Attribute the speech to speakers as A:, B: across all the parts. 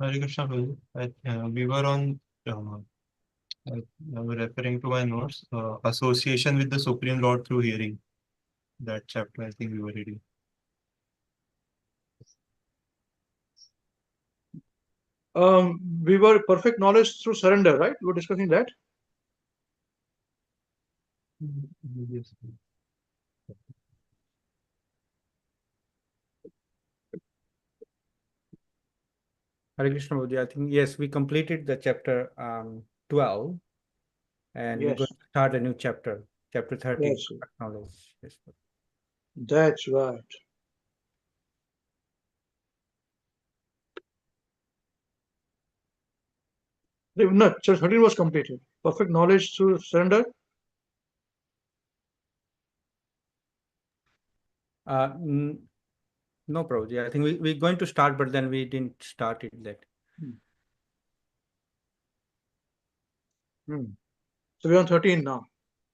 A: Hare Krishna, Prabhu. We were on, referring to my notes, association with the Supreme Lord through hearing. That chapter, I think we were reading.
B: We were perfect knowledge through surrender, right? We were discussing that.
A: Yes.
C: Hare Krishna, Prabhuji. I think, yes, we completed the chapter 12, and we're
B: Yes.
C: going to start a new chapter, chapter 13,
B: Yes.
C: perfect knowledge. Yes, Prabhu.
B: That's right. No, chapter 13 was completed. Perfect knowledge through surrender.
C: No, Prabhuji. I think we're going to start, but then we didn't start it yet.
B: So we're on 13 now.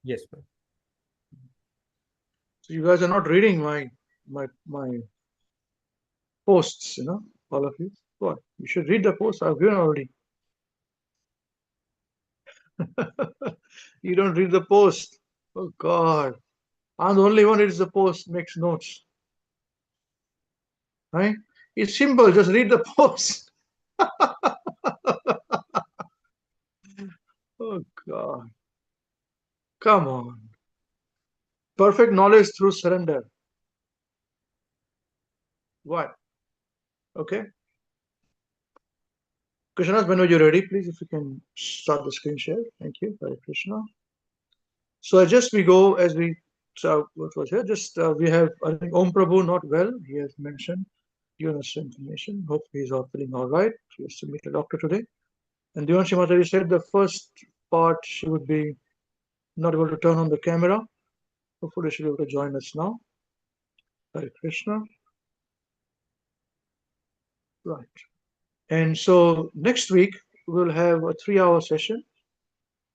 C: Yes, Prabhuji.
B: So you guys are not reading my posts, all of you. What? You should read the posts I've given already. You don't read the post. Oh God. I'm the only one who reads the post, makes notes. Right? It's simple, just read the post. Oh God. Come on. Perfect knowledge through surrender. What? Okay. Krishna, when you're ready, please, if you can start the screen share. Thank you. Hare Krishna. So we go as we so what was here? We have, I think, Om Prabhu not well. He has mentioned, given us information. Hope he's all feeling all right. He has to meet a doctor today. And Devanshi Mataji said the first part she would be not able to turn on the camera. Hopefully she'll be able to join us now. Hare Krishna. Right. And so next week we'll have a 3-hour session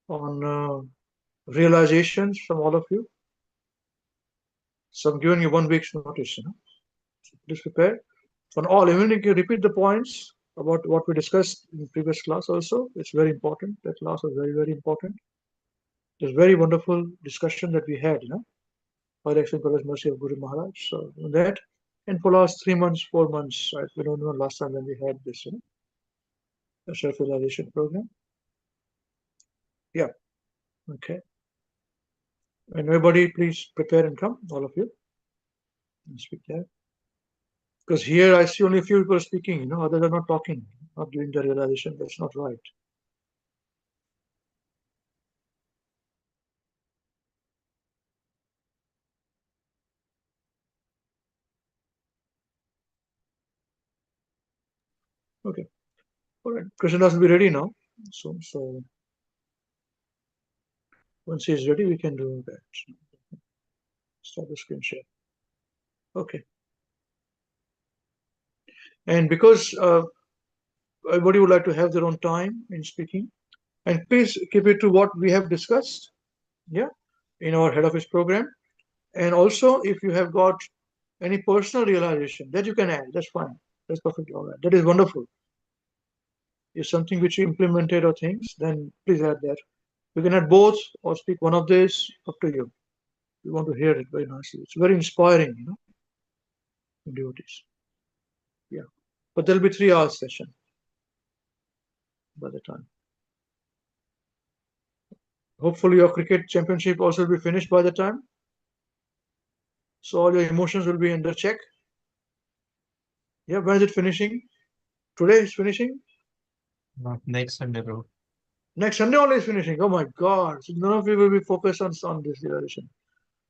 B: on realizations from all of you. So I'm giving you 1 week's notice, So please prepare. On all, even if you repeat the points about what we discussed in the previous class also, it's very important. That class was very, very important. It was very wonderful discussion that we had, by the excellent mercy of Guru Maharaj. So that, and for last 3 months, 4 months, we don't know last time when we had this, the self-realization program. Yeah. Okay. And everybody, please prepare and come, all of you, and speak there. Because here I see only a few people speaking, others are not talking, not doing the realization. That's not right. Okay. All right. Krishna will be ready now. So once he is ready, we can do that. Start the screen share. Okay. And because everybody would like to have their own time in speaking, and please keep it to what we have discussed, in our head office program. And also, if you have got any personal realization that you can add, that's fine. That's perfectly all right. That is wonderful. If something which you implemented or things, then please add that. You can add both or speak one of these, up to you. We want to hear it very nicely. It's very inspiring, devotees. Yeah. But there'll be 3 hour session by the time. Hopefully your cricket championship also will be finished by the time. So all your emotions will be under check. Yeah, when is it finishing? Today is finishing?
A: Next Sunday, bro.
B: Next Sunday only is finishing. Oh my God. So none of you will be focused on this realization.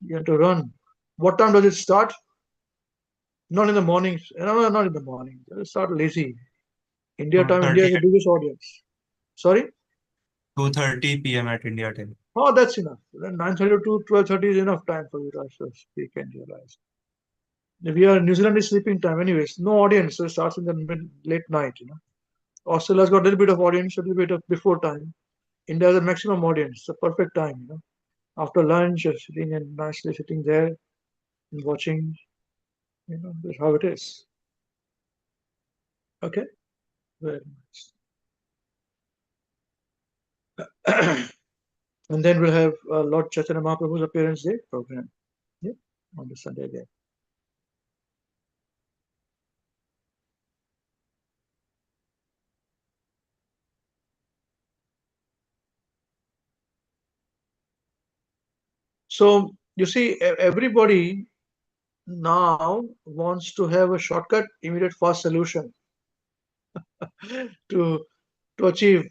B: You have to run. What time does it start? Not in the mornings. No, not in the morning. It'll start lazy. India time, India is the biggest audience. Sorry?
A: 2:30 p.m. at India time.
B: Oh, that's enough. Then 9:30 to 12:30 is enough time for you to speak and realize. New Zealand is sleeping time anyways. No audience, so it starts in the late night, Australia's got a little bit of audience, a little bit of before time. India has a maximum audience, the perfect time, After lunch, you're sitting and nicely sitting there and watching, that's how it is. Okay? Very nice. And then we'll have Lord Chaitanya Mahaprabhu's appearance day program, yeah, on the Sunday again. So you see, everybody now wants to have a shortcut, immediate, fast solution to achieve,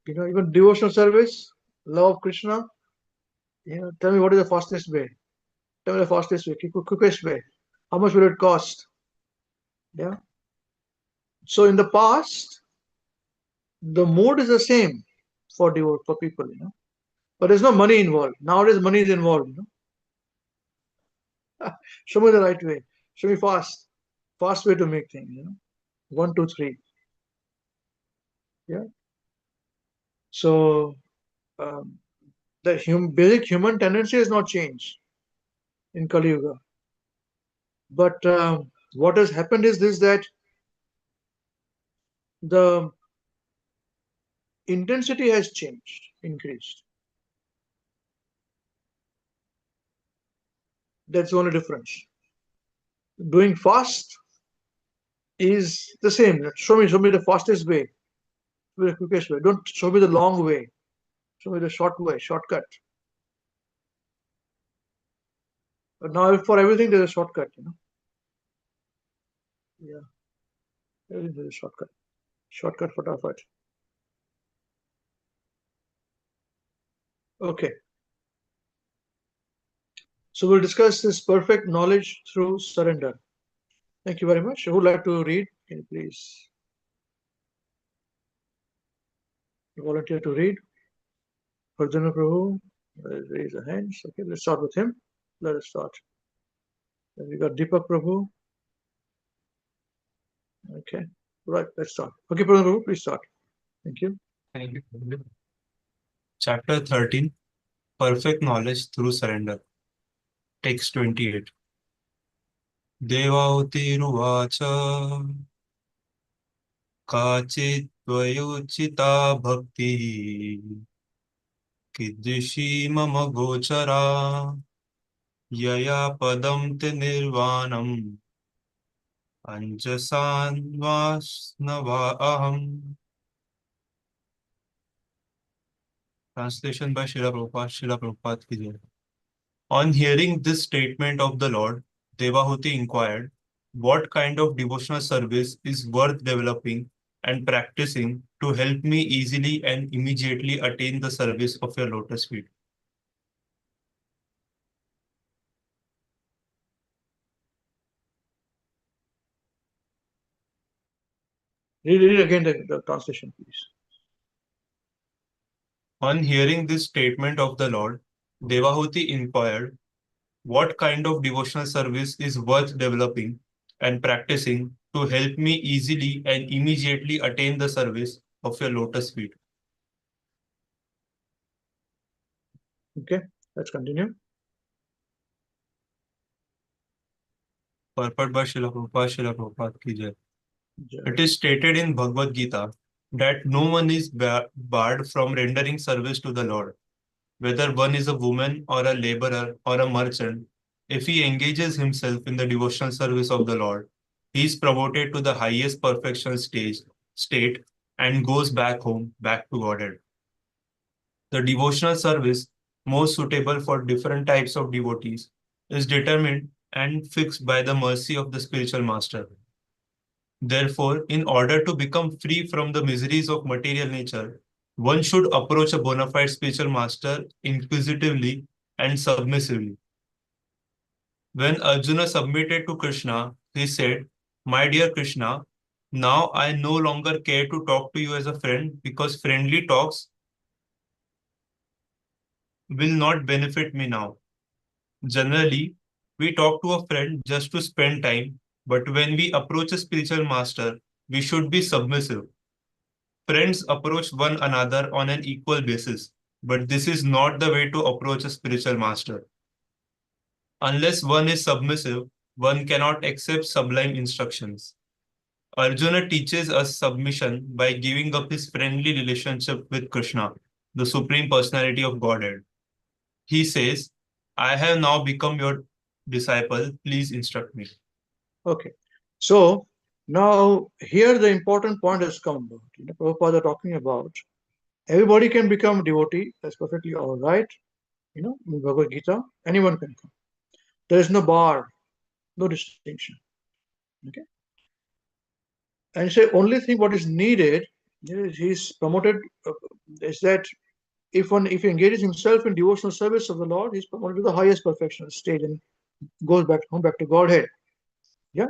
B: even devotional service, love of Krishna. Tell me what is the fastest way. Tell me the fastest way, quickest way. How much will it cost? Yeah. So in the past, the mode is the same for people, but there's no money involved. Nowadays, money is involved. Show me the right way. Show me fast way to make things. 1, 2, 3. Yeah. So the basic human tendency has not changed in Kali Yuga. But what has happened is this, that the intensity has changed, increased. That's the only difference. Doing fast is the same. Show me the fastest way, the quickest way. Don't show me the long way. Show me the short way, shortcut. But now for everything there's a shortcut, Yeah. Everything there's a shortcut. Shortcut fatafat. Okay. So we'll discuss this perfect knowledge through surrender. Thank you very much. Who would like to read? Can you please volunteer to read? Arjuna Prabhu, raise the hands. Okay, let's start with him. Let us start. Then we got Deepak Prabhu. Okay, right, let's start. Okay, Prabhu, please start. Thank you.
A: Thank you. Chapter 13, Perfect Knowledge Through Surrender. Text 28. Devautiruvacha Kachit Tvayuchita Bhakti Kiddishi Mama Gochara Yaya Padam Te Nirvanam Anjasan Vasnava Aham. Translation by Srila Prabhupada ki jai. On hearing this statement of the Lord, Devahuti inquired, what kind of devotional service is worth developing and practicing to help me easily and immediately attain the service of your lotus feet?
B: Read again the translation, please.
A: On hearing this statement of the Lord, Devahuti inquired, what kind of devotional service is worth developing and practicing to help me easily and immediately attain the service of your lotus feet?
B: Okay, let's continue.
A: Purport by Srila Prabhupada ki jai.
B: Jai.
A: It is stated in Bhagavad Gita that no one is barred from rendering service to the Lord, whether one is a woman or a laborer or a merchant. If he engages himself in the devotional service of the Lord, he is promoted to the highest perfection state and goes back home, back to Godhead. The devotional service most suitable for different types of devotees is determined and fixed by the mercy of the spiritual master. Therefore, in order to become free from the miseries of material nature, one should approach a bona fide spiritual master inquisitively and submissively. When Arjuna submitted to Krishna, he said, "My dear Krishna, now I no longer care to talk to you as a friend because friendly talks will not benefit me now. Generally, we talk to a friend just to spend time, but when we approach a spiritual master, we should be submissive. Friends approach one another on an equal basis, but this is not the way to approach a spiritual master. Unless one is submissive, one cannot accept sublime instructions. Arjuna teaches us submission by giving up his friendly relationship with Krishna, the Supreme Personality of Godhead. He says, I have now become your disciple, please instruct me.
B: Okay. So now here the important point has come about. Prabhupada are talking about everybody can become devotee, that's perfectly all right. In Bhagavad Gita, anyone can come. There is no bar, no distinction. Okay. And say only thing what is needed is he's promoted is that if he engages himself in devotional service of the Lord, he's promoted to the highest perfection stage and goes back to Godhead. Yeah.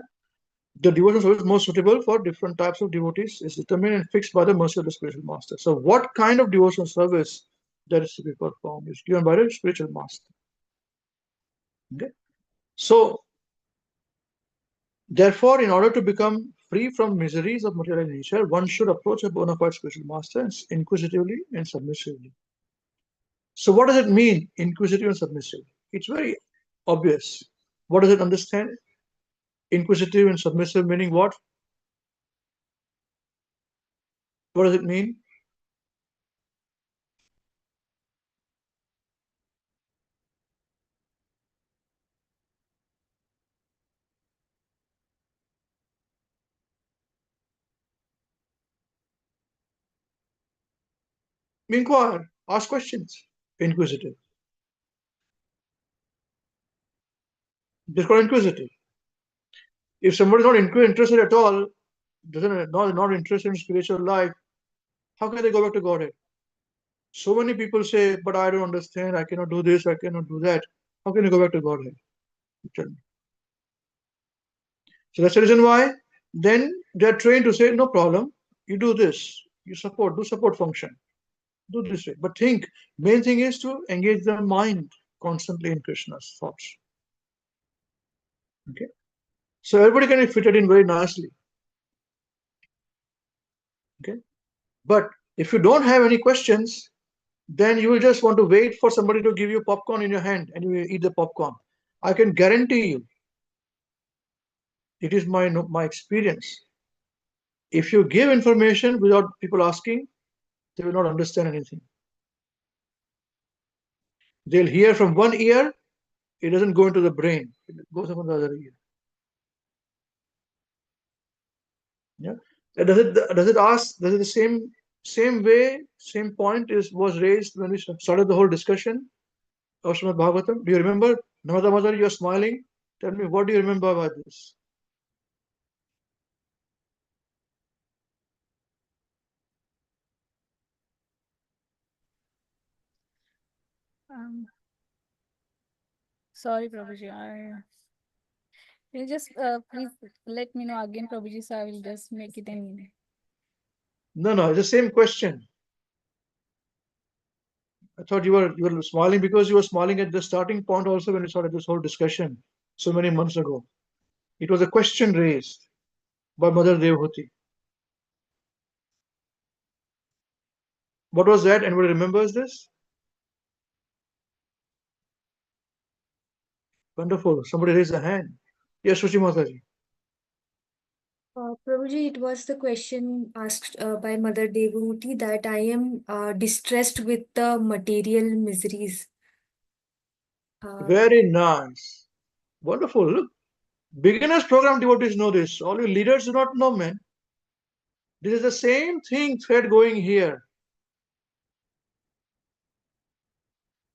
B: The devotional service most suitable for different types of devotees is determined and fixed by the mercy of the spiritual master. So what kind of devotional service that is to be performed is given by the spiritual master. Okay. So therefore, in order to become free from miseries of material nature, one should approach a bona fide spiritual master inquisitively and submissively. So what does it mean, inquisitive and submissive? It's very obvious. What does it understand? Inquisitive and submissive meaning what? What does it mean? Inquire, ask questions. Inquisitive. Just called inquisitive. If somebody is not interested at all, not interested in spiritual life, how can they go back to Godhead? So many people say, but I don't understand, I cannot do this, I cannot do that. How can you go back to Godhead? Tell me. So that's the reason why then they're trained to say, no problem, you do this, do support function, do this way. But main thing is to engage the mind constantly in Krishna's thoughts. Okay. So everybody can be fitted in very nicely. Okay. But if you don't have any questions, then you will just want to wait for somebody to give you popcorn in your hand and you will eat the popcorn. I can guarantee you, it is my experience. If you give information without people asking, they will not understand anything. They'll hear from one ear, it doesn't go into the brain, it goes from the other ear. Yeah. Does it the same way, same point was raised when we started the whole discussion of Srimad Bhagavatam? Do you remember? Namada Mother, you're smiling. Tell me, what do you remember about this?
D: Sorry, Prabhuji. You just please let me know again, Prabhuji, so I will just make it in.
B: No, it's the same question. I thought you were smiling because you were smiling at the starting point also when we started this whole discussion so many months ago. It was a question raised by Mother Devhuti. What was that? Anybody remembers this? Wonderful. Somebody raised a hand. Yes, Suchi Mataji.
E: Prabhuji, it was the question asked by Mother Devahuti that I am distressed with the material miseries.
B: Very nice. Wonderful. Look, beginners program devotees know this. All you leaders do not know, man. This is the same thread going here.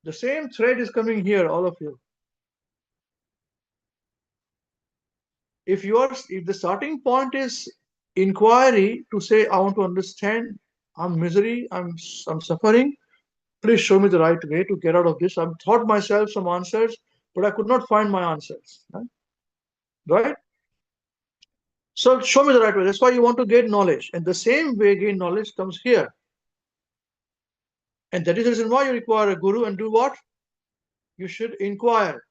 B: The same thread is coming here, all of you. If the starting point is inquiry to say, I want to understand, I'm misery, I'm suffering, please show me the right way to get out of this. I've thought myself some answers, but I could not find my answers. Right? So show me the right way. That's why you want to gain knowledge. And the same way gain knowledge comes here. And that is the reason why you require a guru and do what? You should inquire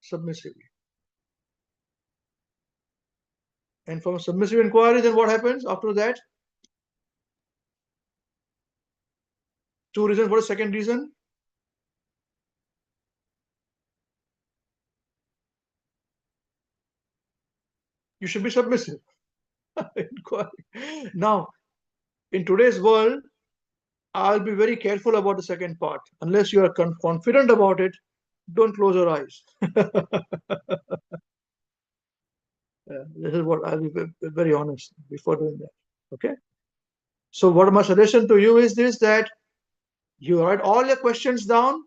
B: submissively. And from submissive inquiry, then what happens after that? Two reasons. What is the second reason? You should be submissive. Inquiry. Now, in today's world, I'll be very careful about the second part. Unless you are confident about it, don't close your eyes. This is what I'll be very honest before doing that. Okay. So what my suggestion to you is this, that you write all your questions down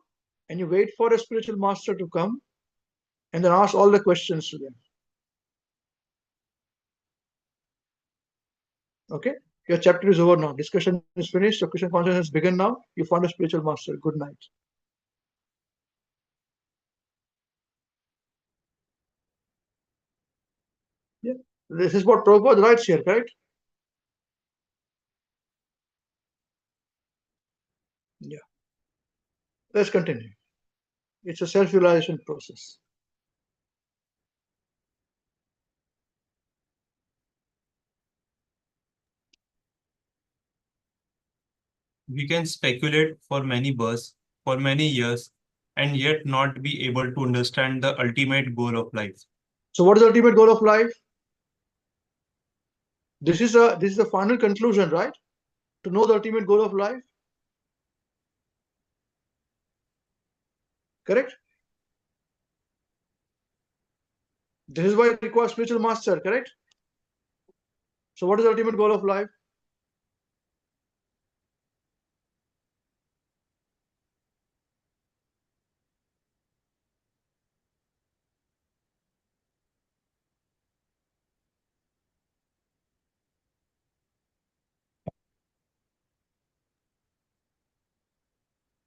B: and you wait for a spiritual master to come and then ask all the questions to them. Okay. Your chapter is over now. Discussion is finished. Your Krishna consciousness has begun now. You found a spiritual master. Good night. Yeah. This is what Prabhupada writes here, correct? Yeah. Let's continue. It's a self-realization process.
A: We can speculate for many births, for many years, and yet not be able to understand the ultimate goal of life.
B: So what is the ultimate goal of life? This is the final conclusion, right? To know the ultimate goal of life. Correct? This is why it requires spiritual master, correct? So what is the ultimate goal of life?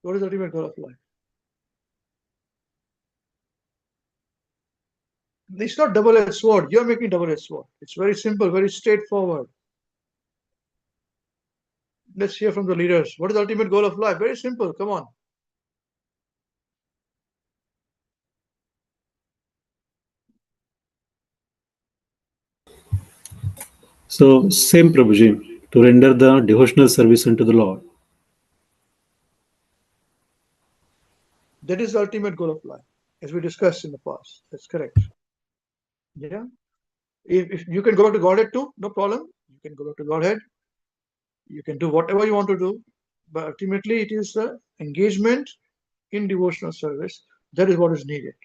B: What is the ultimate goal of life? It's not double-edged sword. You're making double-edged sword. It's very simple, very straightforward. Let's hear from the leaders. What is the ultimate goal of life? Very simple. Come on.
F: So, same Prabhuji, to render the devotional service unto the Lord.
B: That is the ultimate goal of life, as we discussed in the past. That's correct. Yeah. If you can go back to Godhead too, no problem. You can go back to Godhead. You can do whatever you want to do. But ultimately, it is the engagement in devotional service that is what is needed.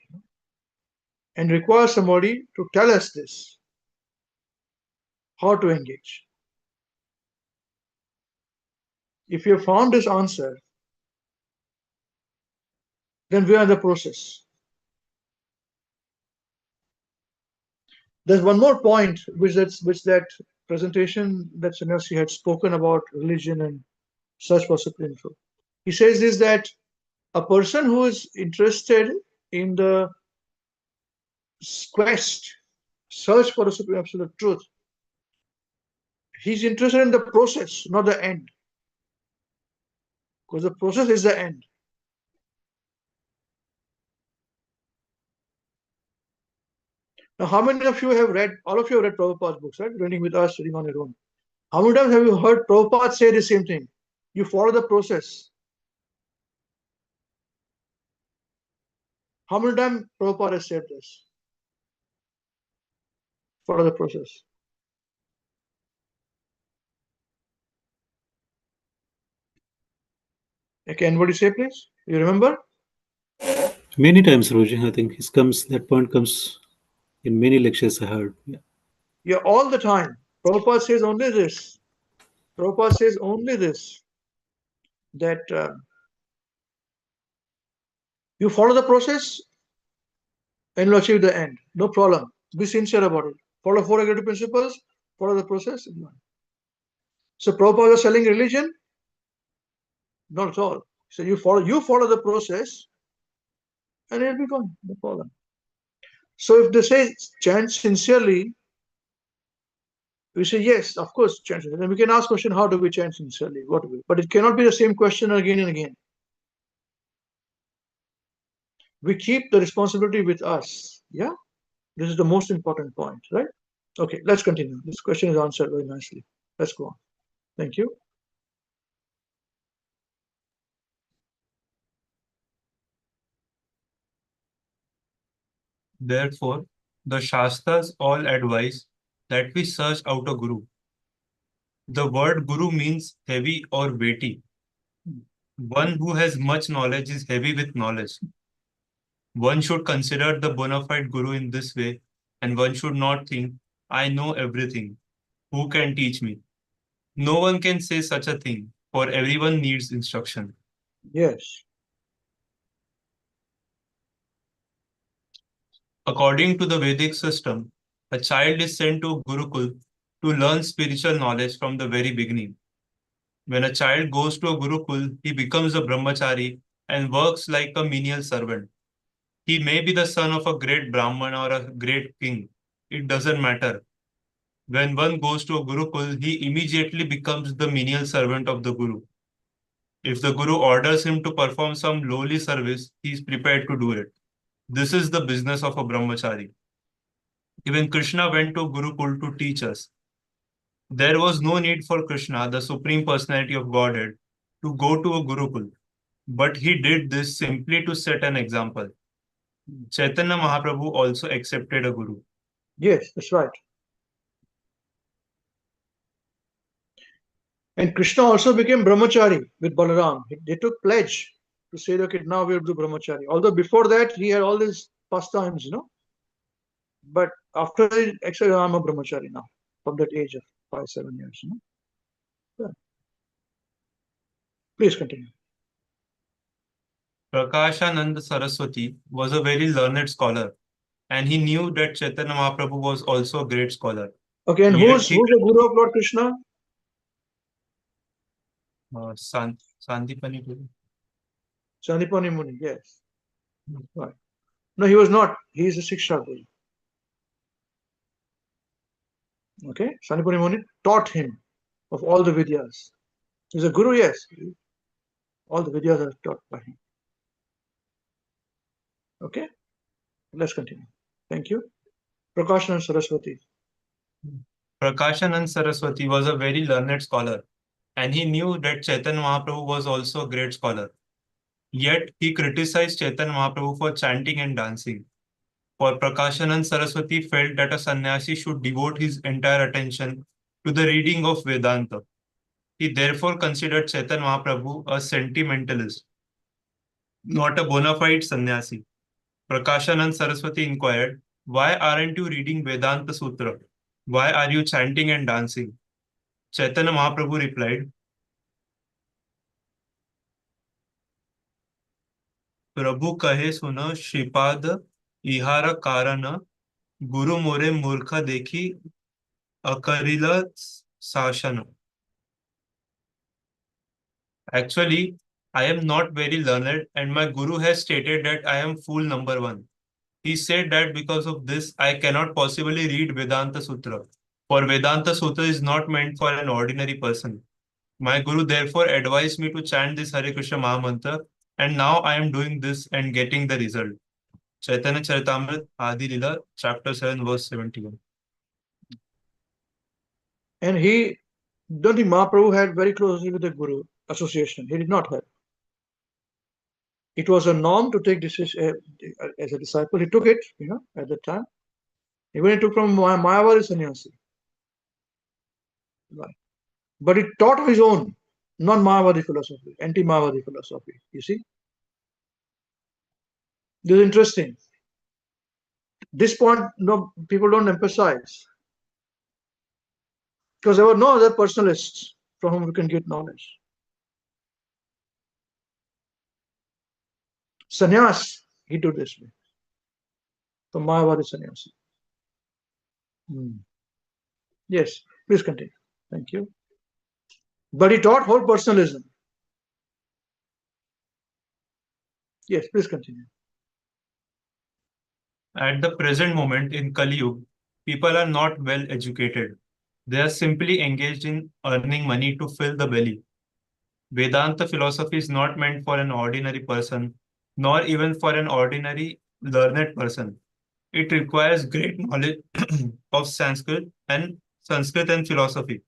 B: And requires somebody to tell us this, how to engage. If you have found this answer, then we are in the process. There's one more point which that presentation that Sannyasi had spoken about religion and search for supreme truth. He says is that a person who is interested in the quest, search for the supreme absolute truth, he's interested in the process, not the end. Because the process is the end. Now, how many of you have read, all of you have read Prabhupada's books, right? Reading with us, reading on your own. How many times have you heard Prabhupada say the same thing? You follow the process. How many times Prabhupada has said this? Follow the process. Okay, anybody say please? You remember?
F: Many times, Prabhuji, I think that point comes in many lectures I heard. Yeah.
B: Yeah, all the time. Prabhupada says only this. Prabhupada says only this, that you follow the process and you'll achieve the end. No problem. Be sincere about it. Follow four executive principles, follow the process. So Prabhupada was selling religion? Not at all. So you follow the process and it'll be gone. No problem. So if they say chant sincerely, we say yes, of course, chant sincerely. Then we can ask question, how do we chant sincerely? What do we? But it cannot be the same question again and again. We keep the responsibility with us. Yeah, this is the most important point, right? Okay, let's continue. This question is answered very nicely. Let's go on. Thank you.
A: Therefore, the Shastras all advise that we search out a guru. The word guru means heavy or weighty. One who has much knowledge is heavy with knowledge. One should consider the bona fide guru in this way, and one should not think, I know everything. Who can teach me? No one can say such a thing, for everyone needs instruction.
B: Yes.
A: According to the Vedic system, a child is sent to Gurukul to learn spiritual knowledge from the very beginning. When a child goes to a Gurukul, he becomes a brahmachari and works like a menial servant. He may be the son of a great Brahman or a great king. It doesn't matter. When one goes to a Gurukul, he immediately becomes the menial servant of the Guru. If the Guru orders him to perform some lowly service, he is prepared to do it. This is the business of a brahmachari. Even Krishna went to Gurukul to teach us. There was no need for Krishna, the Supreme Personality of Godhead, to go to a Gurukul. But he did this simply to set an example. Chaitanya Mahaprabhu also accepted a Guru.
B: Yes, that's right. And Krishna also became brahmachari with Balaram. They took pledge to say, okay, now we'll do brahmachari. Although before that, he had all these pastimes, But after that, actually, I'm a brahmachari now, from that age of 5-7 years, Yeah. Please continue.
A: Prakashanand Saraswati was a very learned scholar, and he knew that Chaitanya Mahaprabhu was also a great scholar.
B: Okay, and
A: Yet
B: who's the Guru of Lord Krishna?
A: Sandipani Guru.
B: Sandipani Muni, yes. Right. No, he was not. He is a Siksha Guru. Okay, Sandipani Muni taught him of all the Vidyas. He's a Guru, yes. All the Vidyas are taught by him. Okay, let's continue. Thank you. Prakashanand Saraswati.
A: Prakashanand Saraswati was a very learned scholar, and he knew that Chaitanya Mahaprabhu was also a great scholar. Yet he criticized Chaitanya Mahaprabhu for chanting and dancing. For Prakashanand Saraswati felt that a sannyasi should devote his entire attention to the reading of Vedanta. He therefore considered Chaitanya Mahaprabhu a sentimentalist, not a bona fide sannyasi. Prakashanand Saraswati inquired, why aren't you reading Vedanta Sutra? Why are you chanting and dancing? Chaitanya Mahaprabhu replied, Prabhu kahe suna Shripad ihara karana Guru more murkha dekhi akarila sashana. Actually, I am not very learned, and my Guru has stated that I am fool number one. He said that because of this, I cannot possibly read Vedanta Sutra. For Vedanta Sutra is not meant for an ordinary person. My Guru therefore advised me to chant this Hare Krishna Mahamantra, and now I am doing this and getting the result. Chaitanya Charitamrita, Adi Lila, chapter 7, verse 71.
B: And he, don't think Mahaprabhu had very closely with the Guru association. He did not have. It was a norm to take this as a disciple. He took it, at the time. Even he took from Mayavadi sannyasi. Right. But he taught his own non-Mayavadi philosophy, anti-Mayavadi philosophy. You see? This is interesting. This point, no, people don't emphasize. Because there were no other personalists from whom we can get knowledge. Sannyas, he did this way. From Mayavadi sannyasi. Yes, please continue. Thank you. But he taught whole personalism. Yes, please continue.
A: At the present moment in Kali Yuga, people are not well educated. They are simply engaged in earning money to fill the belly. Vedanta philosophy is not meant for an ordinary person, nor even for an ordinary learned person. It requires great knowledge of Sanskrit and philosophy.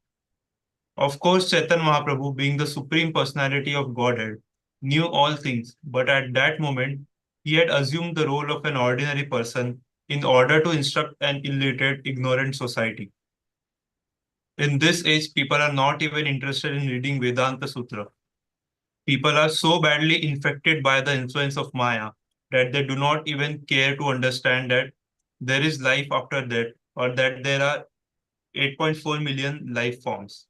A: Of course, Chaitanya Mahaprabhu, being the Supreme Personality of Godhead, knew all things, but at that moment, he had assumed the role of an ordinary person in order to instruct an illiterate, ignorant society. In this age, people are not even interested in reading Vedanta Sutra. People are so badly infected by the influence of Maya that they do not even care to understand that there is life after death or that there are 8.4 million life forms.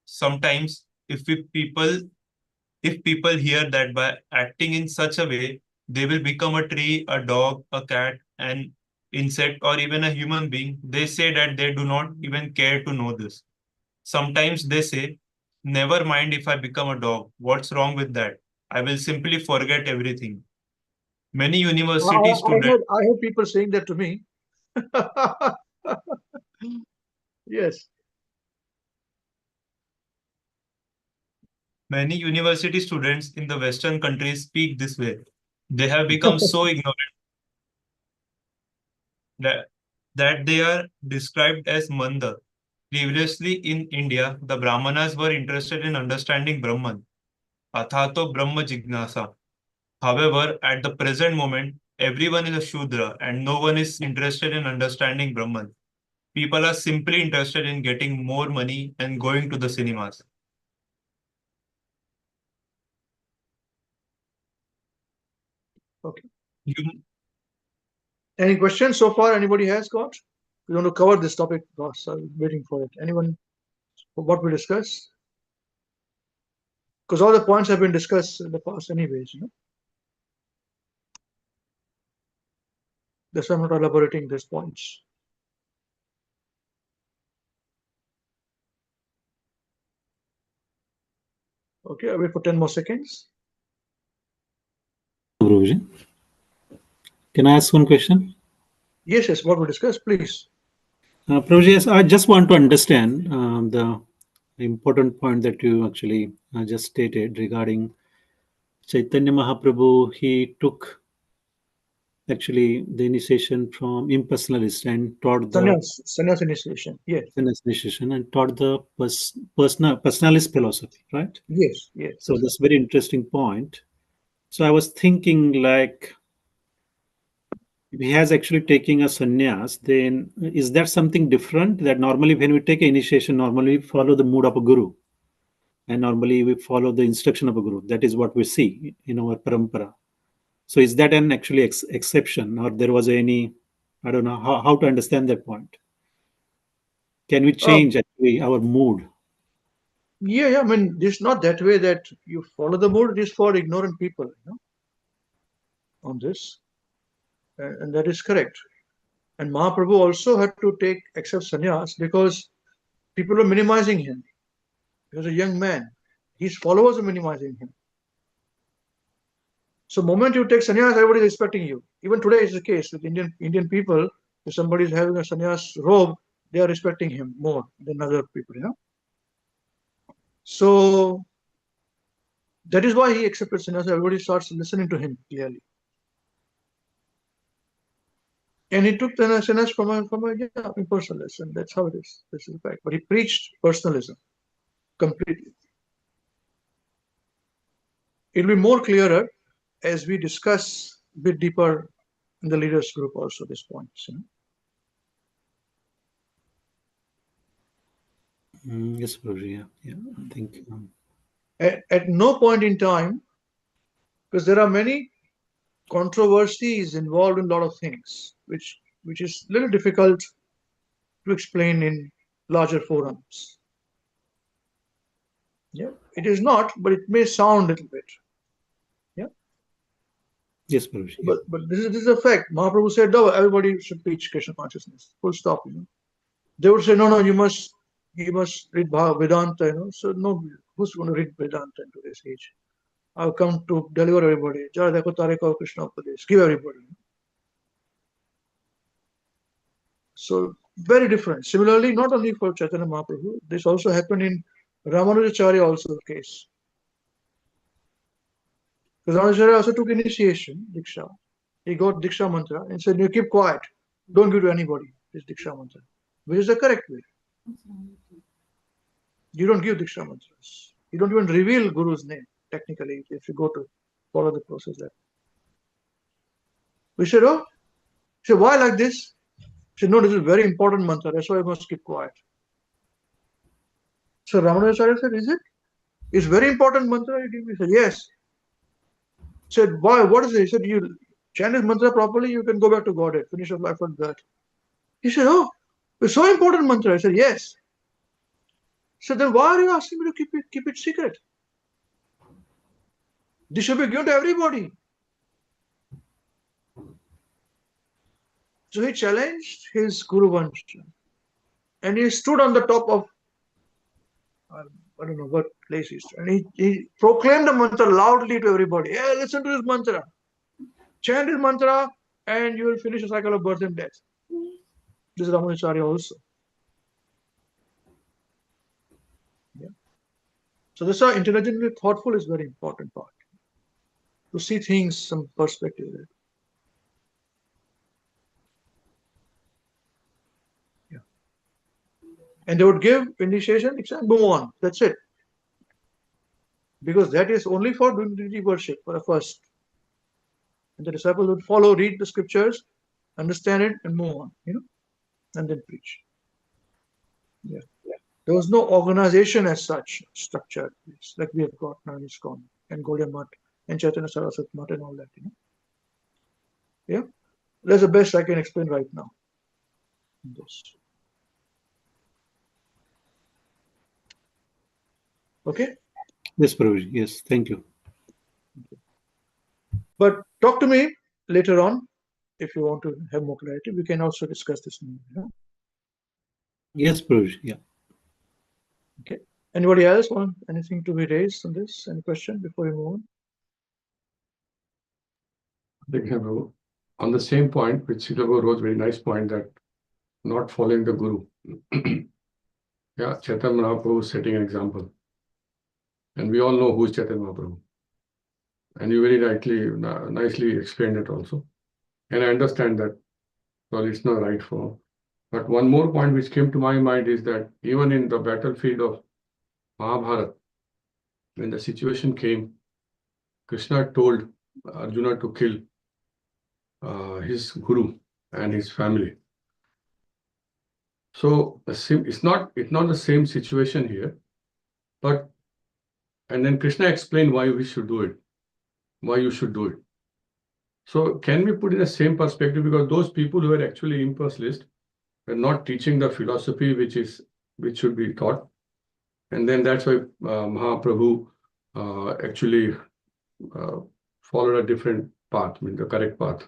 A: Sometimes, if people hear that by acting in such a way, they will become a tree, a dog, a cat, an insect, or even a human being, they say that they do not even care to know this. Sometimes they say, never mind if I become a dog. What's wrong with that? I will simply forget everything. Many university students
B: I heard people saying that to me. Yes.
A: Many university students in the Western countries speak this way. They have become so ignorant that, that they are described as Manda. Previously in India, the Brahmanas were interested in understanding Brahman, Athato Brahma Jignasa. However, at the present moment, everyone is a Shudra and no one is interested in understanding Brahman. People are simply interested in getting more money and going to the cinemas.
B: Okay.
A: You,
B: Any questions so far? Anybody has got? We want to cover this topic, boss. I'm waiting for it. Anyone? What we discussed? Because all the points have been discussed in the past, anyways. That's why I'm not elaborating these points. Okay, I wait for 10 more seconds.
F: Guruji. Can I ask one question?
B: Yes, yes, what we discussed, please.
F: Prabhuji, yes, I just want to understand the important point that you actually just stated regarding Chaitanya Mahaprabhu. He took actually the initiation from impersonalist and taught the
B: Sannyas initiation. Yes,
F: initiation and taught the personalist philosophy, right?
B: yes, yes.
F: So that's a very interesting point. So I was thinking, like, if he has actually taken a sannyas, then is that something different? That normally when we take an initiation, normally we follow the mood of a guru, and normally we follow the instruction of a guru. That is what we see in our parampara. So is that an actually exception, or there was any? I don't know how to understand that point. Can we change actually our mood?
B: Yeah, I mean, it's not that way that you follow the mood, it is for ignorant people, on this. And that is correct. And Mahaprabhu also had to accept sannyas because people were minimizing him. He was a young man. His followers were minimizing him. So moment you take sannyas, everybody is respecting you. Even today is the case with Indian people. If somebody is having a sannyas robe, they are respecting him more than other people, So that is why he accepted sannyas. Everybody starts listening to him clearly. And he took the sannyas from a impersonalist, and that's how it is. This is the fact. But he preached personalism completely. It'll be more clearer as we discuss a bit deeper in the leaders group also these points.
F: Yes, Prabhuji. Yeah, I think.
B: At no point in time, because there are many controversies involved in a lot of things, which is a little difficult to explain in larger forums. Yeah, it is not, but it may sound a little bit. Yeah.
F: Yes, Prabhuji.
B: But this is a fact. Mahaprabhu said, no, everybody should preach Krishna consciousness. Full stop. They would say, no, you must read Vedanta. So no, who's going to read Vedanta in today's age? I've come to deliver everybody. Jara dekho tare ko Krishna Upadesh. Give everybody. So very different. Similarly, not only for Chaitanya Mahaprabhu, this also happened in Ramanujacharya also case. Because Ramanujacharya also took initiation, Diksha. He got Diksha mantra and said, you keep quiet. Don't give to anybody this Diksha mantra. Which is the correct way. You don't give Diksha mantras. You don't even reveal Guru's name, technically, if you go to follow the process there. We said, oh, he said, why like this? He said, no, this is a very important mantra. That's why I must keep quiet. So Ramanujacharya said, is it? It's very important mantra. He said, yes. Said, why? What is it? He said, you chant this mantra properly, you can go back to Godhead, finish your life with that. He said, oh, it's so important mantra. I said, yes. So then why are you asking me to keep it secret? This should be given to everybody. So he challenged his Guru Vansha. And he stood on the top of, I don't know what place he stood. And he proclaimed the mantra loudly to everybody. Hey, listen to this mantra. Chant this mantra and you will finish the cycle of birth and death. This is Ramanujacharya also. Yeah. So this is how intelligently thoughtful is very important part. To see things some perspective there. Yeah. And they would give initiation, exam, move on. That's it. Because that is only for doing deity worship for the first. And the disciples would follow, read the scriptures, understand it, and move on, and then preach. Yeah. There was no organization as such structured, like we have got now in ISKCON and Gaudiya Math and Chaitanya Saraswati Math and all that, Yeah. That's the best I can explain right now. This. Okay?
F: Yes, Prabhuji. Yes, thank you.
B: But talk to me later on if you want to have more clarity. We can also discuss this more.
F: Yes, Prabhuji. Yeah.
B: Okay. Anybody else want anything to be raised on this? Any question before we move on?
G: On the same point, which Srila Guru wrote, very nice point, that not following the Guru. Yeah, Chaitanya Mahaprabhu is setting an example. And we all know who is Chaitanya Mahaprabhu. And you very nicely explained it also. And I understand that, well, it's not right for. But one more point which came to my mind is that even in the battlefield of Mahabharata, when the situation came, Krishna told Arjuna to kill his guru and his family. So it's not the same situation here, but and then Krishna explained why we should do it, why you should do it. So can we put in the same perspective, because those people who are actually imperialist were not teaching the philosophy which should be taught, and then that's why Mahaprabhu actually followed a different path, I mean the correct path.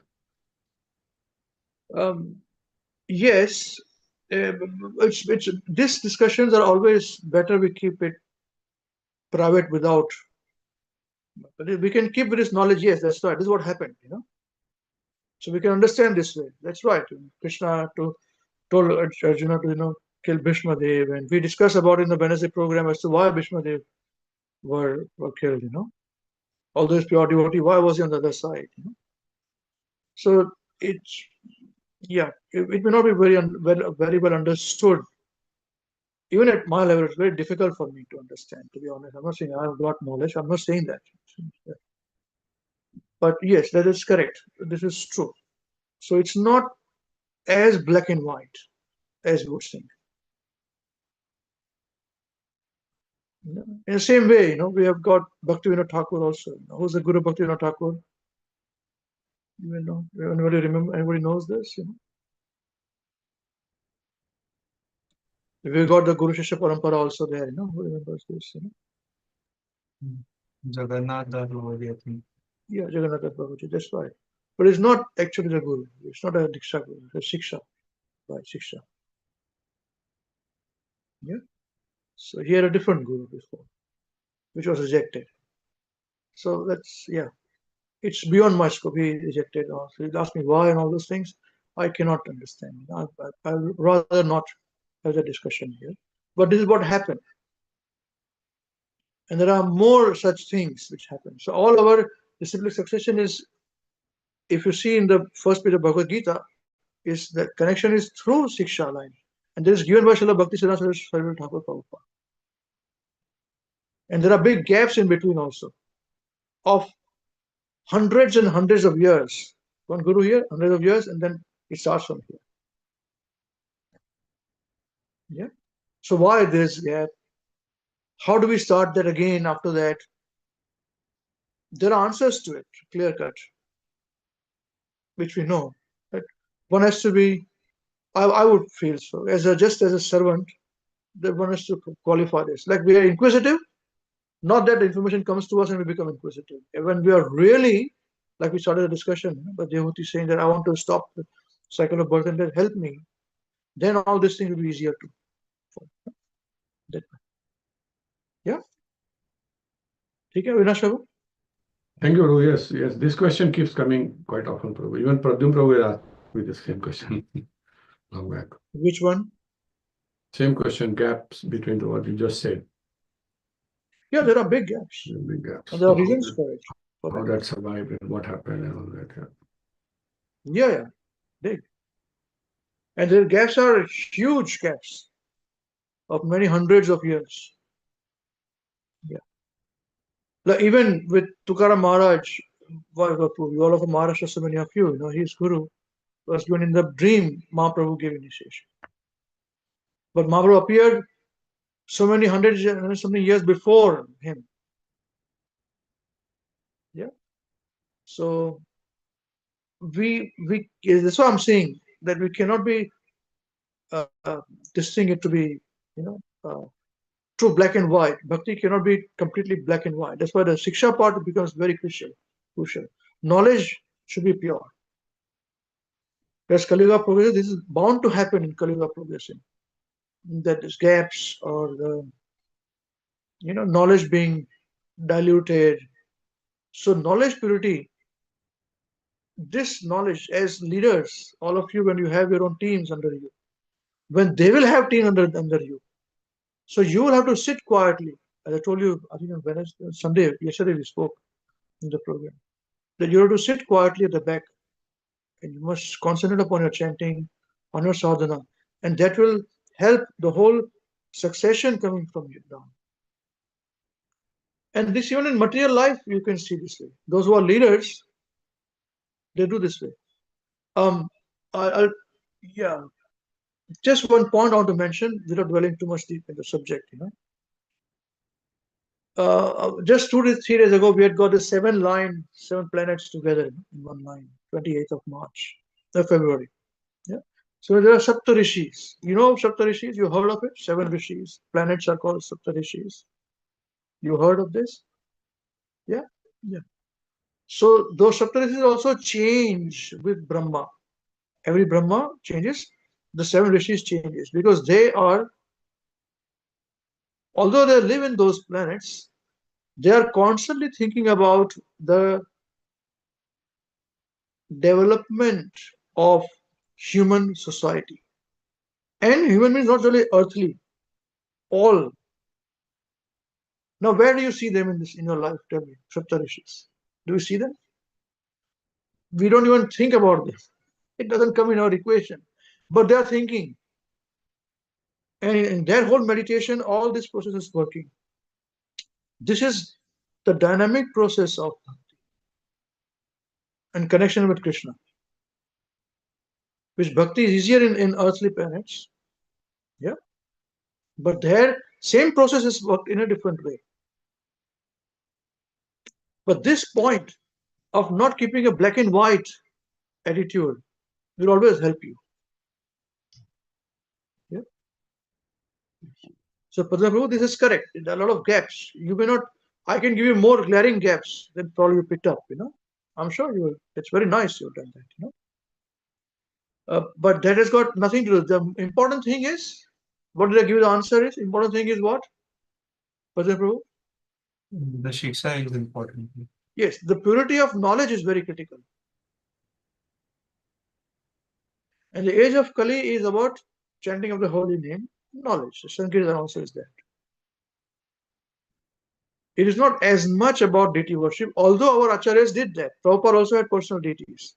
B: Yes, these discussions are always better we keep it private without. We can keep this knowledge. Yes, that's right. This is what happened. So we can understand this way. That's right. Krishna told Arjuna to kill Bhishma Dev, and we discussed about in the Wednesday program as to why Bhishma Dev were killed. All those pure devotee, why was he on the other side? So it may not be very well understood. Even at my level, it's very difficult for me to understand, to be honest. I'm not saying I have got knowledge. I'm not saying that. But yes, that is correct. This is true. So it's not as black and white as we would think. In the same way, we have got Bhaktivinoda Thakur also. Who's the Guru Bhaktivinoda Thakur? Anybody remember? Anybody knows this? We got the Guru Shishya Parampara also there. Who remembers this?
A: Jagannath Das Babaji, I think.
B: Yeah, Jagannath Das Babaji. That's right. But it's not actually the Guru. It's not a Diksha Guru. It's a Shiksha. Right, Shiksha. Yeah. So he had a different Guru before, which was rejected. So that's, it's beyond my scope. He rejected. So he'll ask me why and all those things. I cannot understand. I'll rather not have the discussion here. But this is what happened. And there are more such things which happen. So all our disciplic succession is, if you see in the first page of Bhagavad Gita, is the connection is through Siksha line. And this is given by Srila Bhakti Siddhanta Saraswati Thakur Prabhupada. And there are big gaps in between also, of hundreds and hundreds of years. One Guru here, hundreds of years, and then it starts from here. Yeah. So why this gap? How do we start that again after that? There are answers to it, clear cut, which we know. But one has to be, I would feel so, just as a servant, that one has to qualify this. Like we are inquisitive, not that the information comes to us and we become inquisitive. And when we are really, like we started a discussion, but Dehuti saying that I want to stop the cycle of birth and death, help me, then all these things will be easier to follow. Yeah. Okay, Vinash Prabhu?
G: Thank you, Guru. Yes, yes. This question keeps coming quite often, Prabhu. Even Pradyum Prabhu asked me the same question long back.
B: Which one?
G: Same question, gaps between what you just said.
B: Yeah, there are big gaps.
G: Big gaps.
B: And there are
G: So
B: reasons for it.
G: how that survived and what happened and all that.
B: Yeah, big. And the gaps are huge gaps of many hundreds of years. Yeah. Like even with Tukaram Maharaj, all of Maharashtra, so many of you know, his guru was given in the dream, Mahaprabhu gave initiation. But Mahaprabhu appeared so many hundreds, so many years before him. Yeah. So that's what I'm saying, that we cannot be distinct it to be, true black and white. Bhakti cannot be completely black and white. That's why the Siksha part becomes very crucial. Knowledge should be pure. As Kali Yuga progresses, this is bound to happen in Kali Yuga progressing. That is gaps or the knowledge being diluted. So knowledge purity, this knowledge as leaders, all of you, when you have your own teams under you, when they will have team under you, so you will have to sit quietly. As I told you, I think on Wednesday, Sunday, yesterday we spoke in the program, that you have to sit quietly at the back and you must concentrate upon your chanting, on your sadhana, and that will help the whole succession coming from you down. And this even in material life, you can see this way. Those who are leaders, they do this way. Yeah, just one point I want to mention without dwelling too much deep in the subject. Just 3 days ago, we had got the 7 planets together in one line, 28th of February. Yeah. So there are Sapta Rishis. You know Sapta Rishis? You heard of it? 7 Rishis. Planets are called Sapta Rishis. You heard of this? Yeah. Yeah. So those Sapta Rishis also change with Brahma. Every Brahma changes. The 7 Rishis changes because they are, although they live in those planets, they are constantly thinking about the development of human society. And human means not only earthly, all. Now, where do you see them in your life? Tell me, Saptarishis. Do you see them? We don't even think about this. It doesn't come in our equation. But they are thinking. And in their whole meditation, all this process is working. This is the dynamic process of bhakti and connection with Krishna. Which bhakti is easier in earthly planets. Yeah. But their same process is worked in a different way. But this point of not keeping a black and white attitude will always help you. Yeah. So, Padma, this is correct. There are a lot of gaps. You may not, I can give you more glaring gaps than probably you picked up, I'm sure you will. It's very nice you've done that, but that has got nothing to do. The important thing is, what did I give you the answer is? Important thing is what? Padma?
A: The Shiksha is important.
B: Yes, the purity of knowledge is very critical. And the age of Kali is about chanting of the holy name, knowledge. The Sankirtan also is that. It is not as much about deity worship, although our acharyas did that. Prabhupada also had personal deities.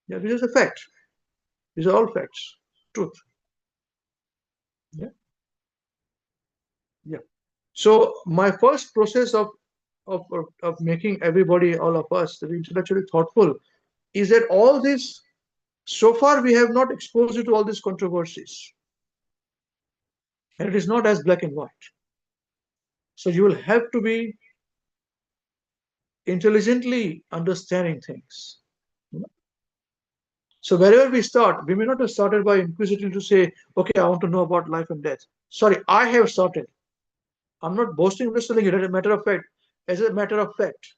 B: Yeah, this is a fact. These are all facts. Truth. Yeah. Yeah. So my first process of making everybody, all of us, to be intellectually thoughtful, is that all this, so far we have not exposed you to all these controversies. and it is not as black and white. So you will have to be intelligently understanding things. So wherever we start, we may not have started by inquisitive to say, okay, I want to know about life and death. Sorry, I have started. I'm not boasting, I'm just telling you that as a matter of fact,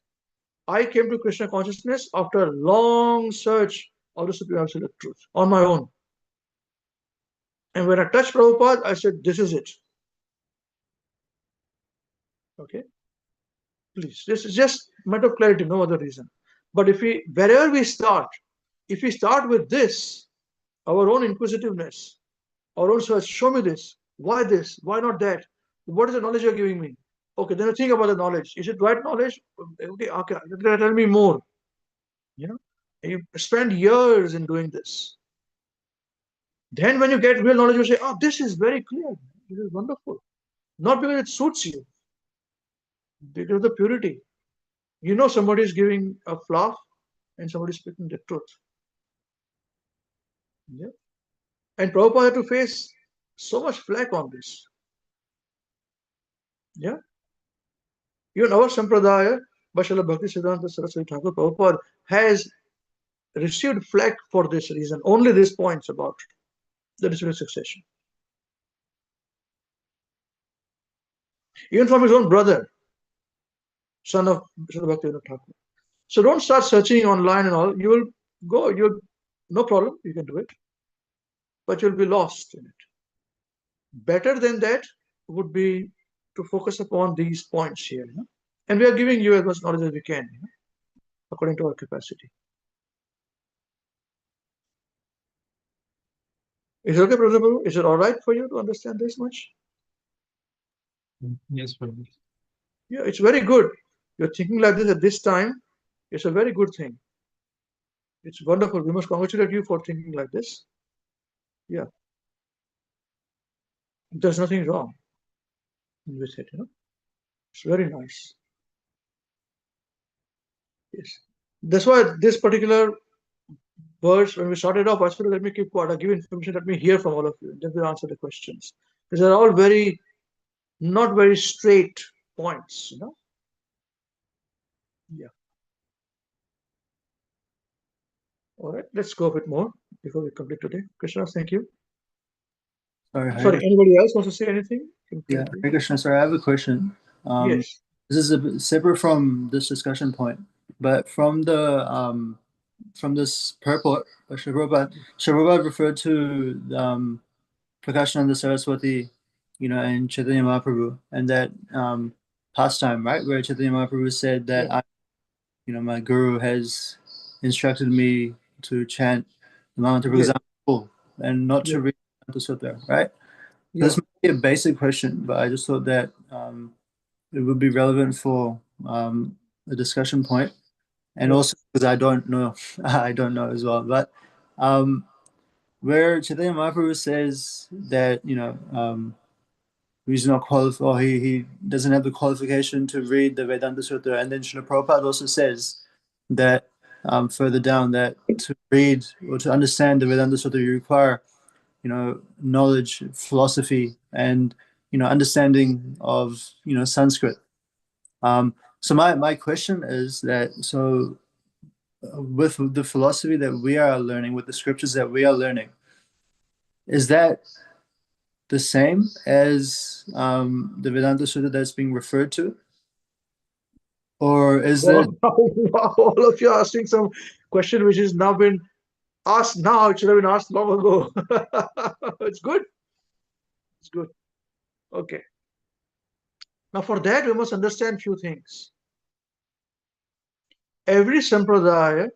B: I came to Krishna consciousness after a long search of the Supreme Absolute Truth on my own. And when I touched Prabhupada, I said, this is it. Okay? Please, this is just a matter of clarity, no other reason. But wherever we start, if we start with this, our own inquisitiveness, our own search, show me this, why not that? What is the knowledge you're giving me? Okay, then I think about the knowledge. Is it right knowledge? Okay, tell me more. You spend years in doing this. Then when you get real knowledge, you say, oh, this is very clear. This is wonderful. Not because it suits you, because of the purity. Somebody is giving a fluff and somebody is speaking the truth. Yeah. And Prabhupada had to face so much flack on this. Yeah. Even our Sampradaya, Bhaishala Bhakti Siddhanta Saraswati Thakur Prabhupada has received flack for this reason. Only these points about the distributed succession. Even from his own brother, son of Bhaishala Bhakti Siddhanta Thakur. So don't start searching online and all. No problem, you can do it. But you'll be lost in it. Better than that would be to focus upon these points here. And we are giving you as much knowledge as we can, according to our capacity. Is it okay, Brother Babu? Is it all right for you to understand this much?
A: Yes, Prabhu.
B: Yeah, it's very good. You're thinking like this at this time. It's a very good thing. It's wonderful. We must congratulate you for thinking like this. Yeah. There's nothing wrong with it, It's very nice. Yes. That's why this particular verse, when we started off, I said, let me keep quiet. I give information, let me hear from all of you. Then we'll answer the questions. These are all not very straight points, Yeah. All right, let's go a bit more before we complete today. Krishna, thank you. Sorry, anybody else wants to say anything?
H: Yeah, Hare Krishna, sorry, I have a question.
B: Yes.
H: This is a bit separate from this discussion point, but from this purport, Prabhupada referred to Prakashananda Saraswati, and Chaitanya Mahaprabhu, and that pastime, right, where Chaitanya Mahaprabhu said that my guru has instructed me to chant the mantra because I'm full and not to read the sutta, right?
B: Yeah.
H: This might be a basic question, but I just thought that it would be relevant for a discussion point, and also because I don't know as well. But where Chaitanya Mahaprabhu says that he's not qualified, or he doesn't have the qualification to read the Vedanta Sutra, and then Srila Prabhupada also says that further down that to read or to understand the Vedanta Sutra you require knowledge, philosophy, and understanding of Sanskrit. So my question is that with the philosophy that we are learning, with the scriptures that we are learning, is that the same as the Vedanta Sutra that's being referred to, or is it?
B: All of you are asking some question which has now been asked now. It should have been asked long ago. It's good. It's good. Okay. Now for that we must understand few things. Every sampradaya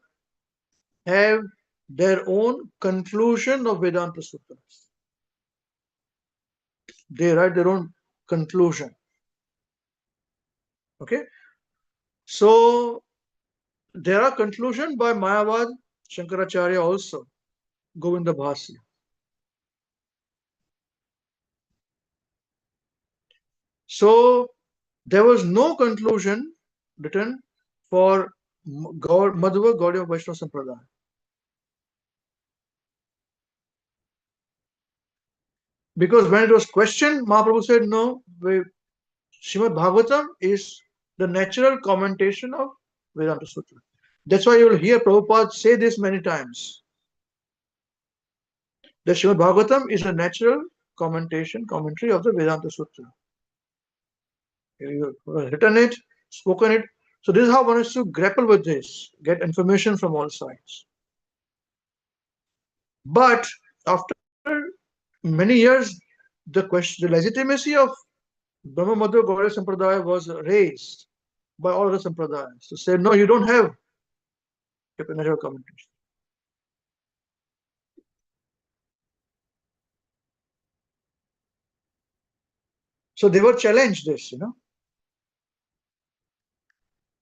B: have their own conclusion of Vedanta Sutras. They write their own conclusion. Okay. So there are conclusion by Mayavad, Shankaracharya also, Govinda Bhasya. So there was no conclusion written for Madhva Gaudiya Vaishnava Sampradaya. Because when it was questioned, Mahaprabhu said, no, Srimad Bhagavatam is the natural commentation of Vedanta Sutra. That's why you will hear Prabhupada say this many times. The Srimad Bhagavatam is a natural commentary of the Vedanta Sutra. You have written it, spoken it. So this is how one has to grapple with this, get information from all sides. But after many years, the legitimacy of Brahma Madhva Gaudiya Sampradaya was raised by all other Sampradayas to say, no, you don't have a natural commentation. So they were challenged this,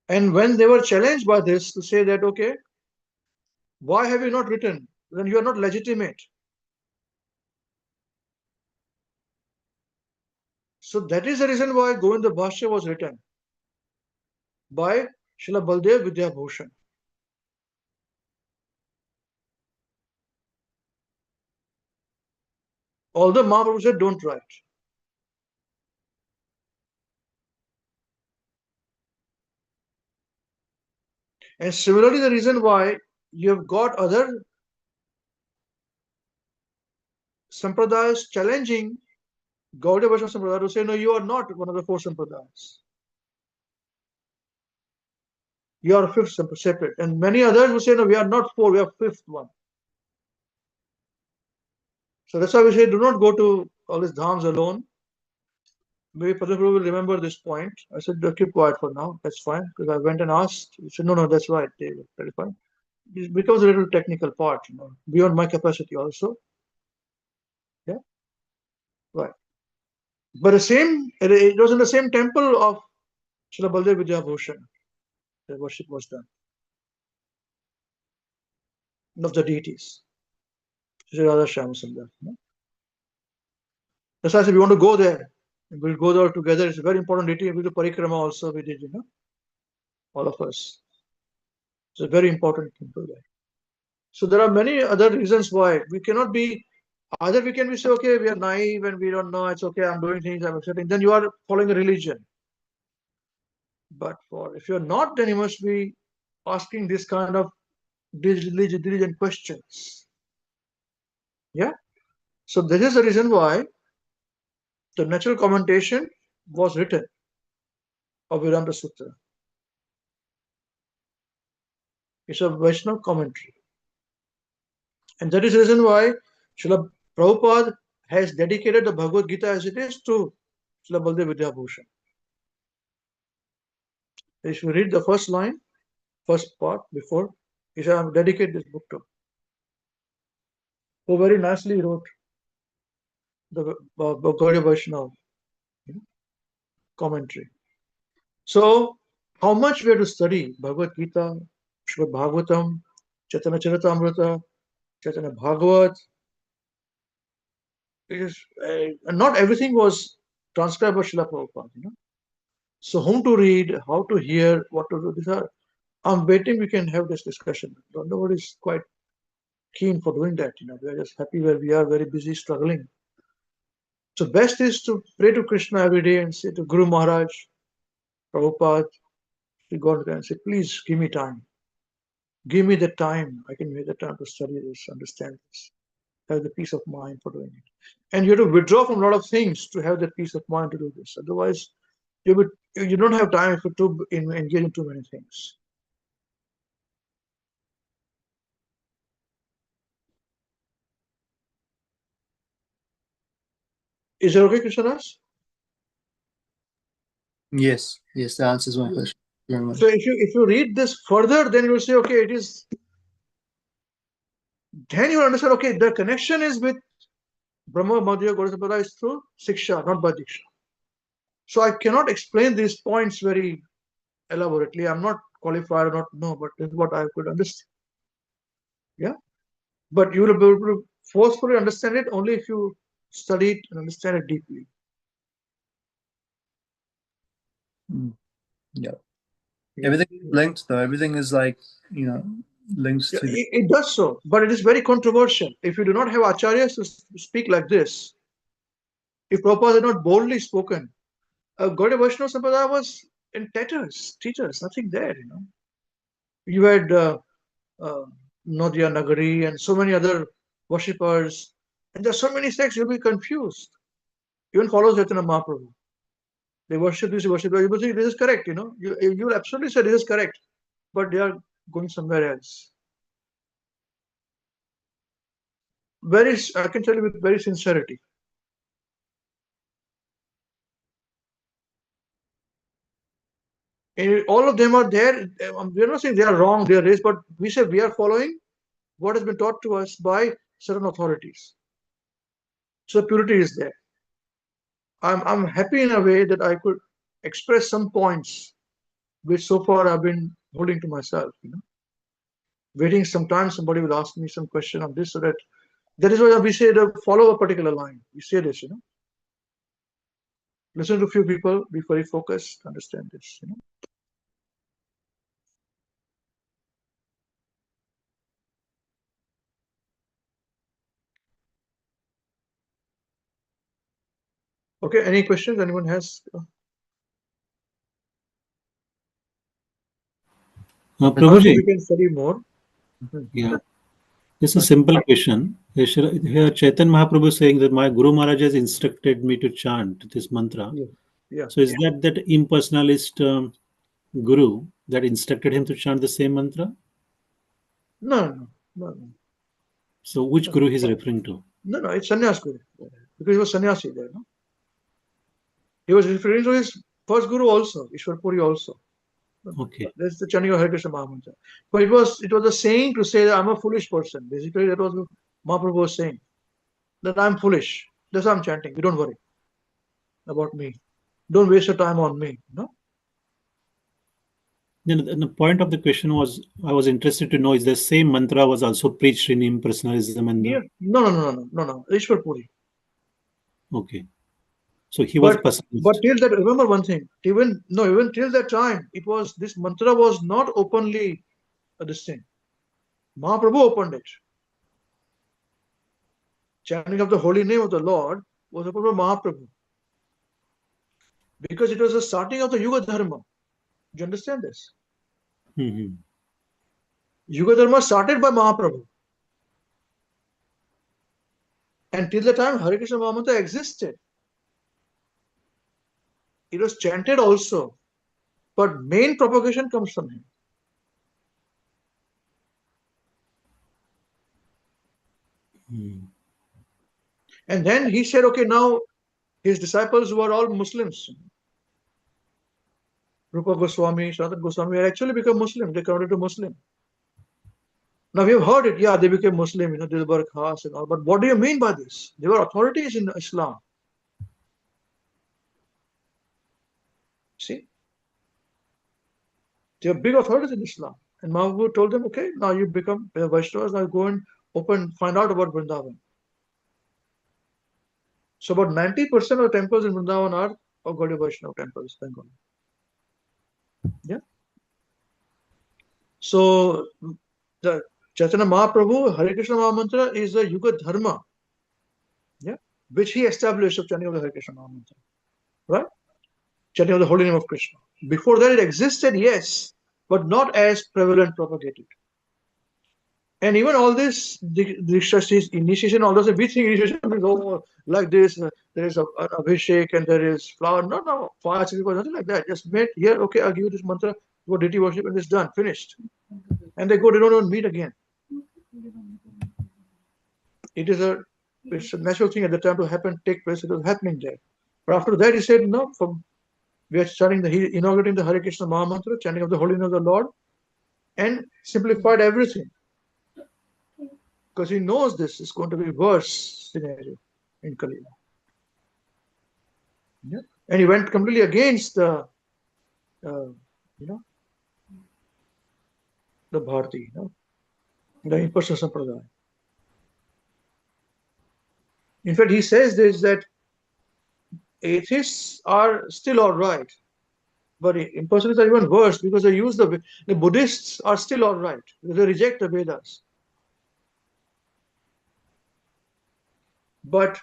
B: And when they were challenged by this to say that, okay, why have you not written? Then you are not legitimate. So that is the reason why Govinda Bhashya was written by Srila Baldev Vidyabhushan. Although Mahaprabhu said, don't write. And similarly, the reason why you have got other Sampradayas challenging Gaudiya Vaishnava Sampradaya to say, no, you are not one of the four Sampradayas. You are fifth separate. And many others will say, no, we are not four, we are fifth one. So that's why we say, do not go to all these dhams alone. Maybe Padma Prabhu will remember this point. I said, keep quiet for now. That's fine. Because I went and asked. He said, no, that's right. That is fine. It becomes a little technical part, beyond my capacity also. Yeah. Right. But it was in the same temple of Srila Baldev Vidyabhushan. The worship was done. Of the deities. Sri Radha Shyama Sundar. That's why I said we want to go there. We'll go there together. It's a very important deity. We'll do parikrama also. We did, all of us. It's a very important temple there. So there are many other reasons why we cannot be. Either we can be say, okay, we are naive and we don't know. It's okay. I'm doing things. I'm accepting. Then you are following a religion. But if you're not, then you must be asking this kind of diligent questions. Yeah. So this is the reason why the natural commentation was written of Vedanta Sutra. It's a Vaishnava commentary. And that is the reason why Srila Prabhupada has dedicated the Bhagavad Gita as it is to Srila Baldev Vidyabhushan. If you read the first line, first part before, he said, I dedicate this book to. Who very nicely wrote the Gaudiya Vaishnava commentary. So, how much we have to study Bhagavad Gita, Srimad Bhagavatam, Chaitanya Charitamrita, Chaitanya Bhagavat. Not everything was transcribed by Srila Prabhupada. So, whom to read, how to hear, what to do. I'm waiting. We can have this discussion. Nobody is quite keen for doing that. We are just happy where we are, very busy, struggling. So, best is to pray to Krishna every day and say to Guru Maharaj, Prabhupada, to God and say, please give me time. Give me the time. I can make the time to study this, understand this, have the peace of mind for doing it. And you have to withdraw from a lot of things to have that peace of mind to do this. Otherwise, you don't have time to engage in too many things. Is it okay, Krishnadas?
H: Yes, that answers my question. Very much.
B: So if you read this further, then you will say, okay, it is. Then you will understand, okay, the connection is with Brahma, Madhya, Gaudiya Sampradaya is through Siksha, not by Diksha. So I cannot explain these points very elaborately. I'm not qualified or not know, but this is what I could understand. Yeah. But you will be able to forcefully understand it only if you study it and understand it deeply.
H: Yeah. Everything is linked though. Everything is like, linked to
B: it does so, but it is very controversial. If you do not have acharyas to speak like this, If Prabhupada had not boldly spoken, Gaudiya Vaishnava Sampradaya was in tatters, nothing there, You had Nadia Nagari and so many other worshippers, and there are so many sects, you'll be confused. Even followers Chaitanya Mahaprabhu. They worship this, worship that. You will say this is correct, You will absolutely say this is correct, but they are going somewhere else. I can tell you with very sincerity. All of them are there. We are not saying they are wrong, they are raised, but we say we are following what has been taught to us by certain authorities. So purity is there. I'm happy in a way that I could express some points which so far I've been holding to myself, Waiting sometimes somebody will ask me some question on this, so that is why we say to follow a particular line. We say this, Listen to a few people, be very focused, understand this, Okay, any questions anyone has?
F: Prabhuji,
B: We can study more.
F: yeah, it's a simple question. Here Chaitanya Mahaprabhu is saying that my Guru Maharaj has instructed me to chant this mantra.
B: Yeah.
F: So is that impersonalist Guru that instructed him to chant the same mantra?
B: No.
F: So which Guru he's referring to?
B: No, it's Sannyas Guru. Because he was sannyasi there, He was referring to his first Guru also, Ishwar Puri also.
F: Okay.
B: That's the chanting of Hare Krishna Mahamantra. But it was a saying to say that I'm a foolish person. Basically, that was what Mahaprabhu was saying. That I'm foolish. That's why I'm chanting. You don't worry about me. Don't waste your time on me.
F: Then the point of the question was, I was interested to know, is the same mantra was also preached in impersonalism and
B: Yeah. No. Ishwar Puri.
F: Okay. So he was personalist.
B: But till that, remember one thing. Even till that time, this mantra was not openly this thing. Mahaprabhu opened it. Chanting of the holy name of the Lord was opened by Mahaprabhu. Because it was the starting of the Yuga Dharma. Do you understand this?
F: Mm-hmm.
B: Yuga Dharma started by Mahaprabhu. And till the time Hare Krishna Mahamantra existed, it was chanted also. But main propagation comes from him.
F: Mm.
B: And then he said, okay, now his disciples were all Muslims. Rupa Goswami, Sanatana Goswami had actually become Muslim. They converted to Muslim. Now we have heard it, they became Muslim, they were khas and all. But what do you mean by this? They were authorities in Islam. See? They are big authorities in Islam. And Mahaprabhu told them, okay, now you become Vaishnavas, now go and find out about Vrindavan. So about 90% of the temples in Vrindavan are Gaudiya Vaishnava temples. Yeah. So the Chaitanya Mahaprabhu, Hare Krishna Mahamantra is a Yuga Dharma, which he established of chanting of the Hare Krishna Mahamantra, right? Chanting of the holy name of Krishna. Before that it existed, yes, but not as prevalent propagated. And even all this, the initiation, all those, we think initiation is like this, there is an abhishek and there is flower. No, fire, nothing like that. Just met here, okay, I'll give you this mantra for deity worship and it's done, finished. And they don't even meet again. It's a natural thing at the time to take place. It was happening there. But after that, he said, no, we are inaugurating the Hare Krishna Mahamantra, chanting of the holy name of the Lord, and simplified everything. Because he knows this is going to be worse scenario in Kali Yuga. Yeah. And he went completely against the Bharati, the impersonal sampradaya. In fact, he says this, that atheists are still all right, but impersonalists are even worse because they use the Buddhists are still all right. They reject the Vedas. But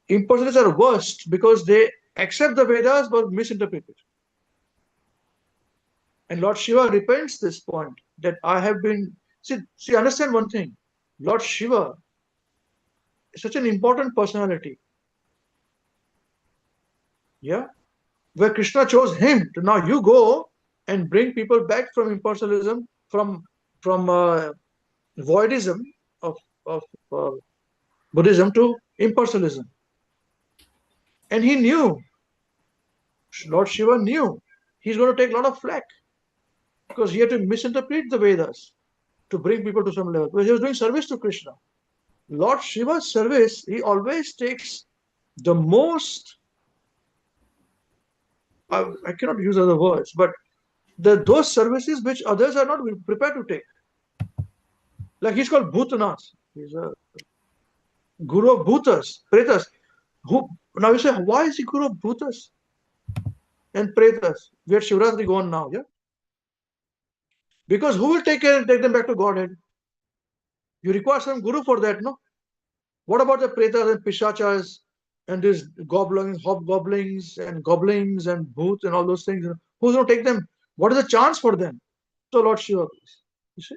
B: impersonalists are worst because they accept the Vedas but misinterpret it. And Lord Shiva repents this point that I have been. See, understand one thing. Lord Shiva is such an important personality. Yeah, where Krishna chose him to now you go and bring people back from impersonalism, from voidism of Buddhism to impersonalism. And he knew, Lord Shiva knew, he's going to take a lot of flack because he had to misinterpret the Vedas to bring people to some level. Because he was doing service to Krishna. Lord Shiva's service, he always takes the most, I cannot use other words, but those services which others are not prepared to take. Like he's called Bhutanath. He's a guru of Bhutas, Pretas. Now you say, why is he guru of Bhutas and Pretas? We had Shivratri gone now, yeah? Because who will take them back to Godhead? You require some guru for that, no? What about the Pretas and Pishachas and these goblins, hobgoblins and goblins and bhut and all those things? Who's going to take them? What is the chance for them? So Lord Shiva, you see?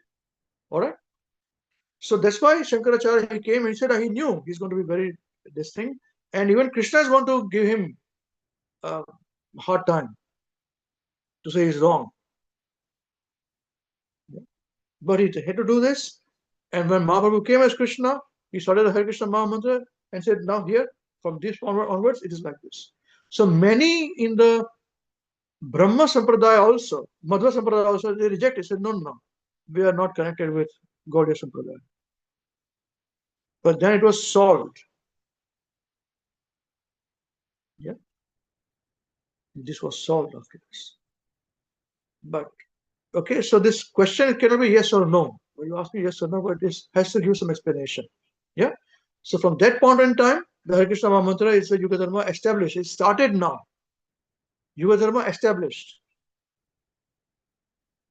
B: All right? So that's why Shankaracharya, he came and he said he knew he's going to be very this thing. And even Krishna is going to give him a hard time to say he's wrong. But he had to do this. And when Mahaprabhu came as Krishna, he started the Hare Krishna Maha Mantra and said, now here, from this onwards, it is like this. So many in the Brahma Sampradaya also, Madhva Sampradaya also, they rejected. Said, no, we are not connected with Gaudiya Sampradaya. But then it was solved. Yeah. This was solved after this. But, okay, so this question cannot be yes or no. When you ask me yes or no, but this has to give some explanation. Yeah. So from that point in time, the Hare Krishna Maha Mantra is the Yuga Dharma established. It started now. Yuga Dharma established.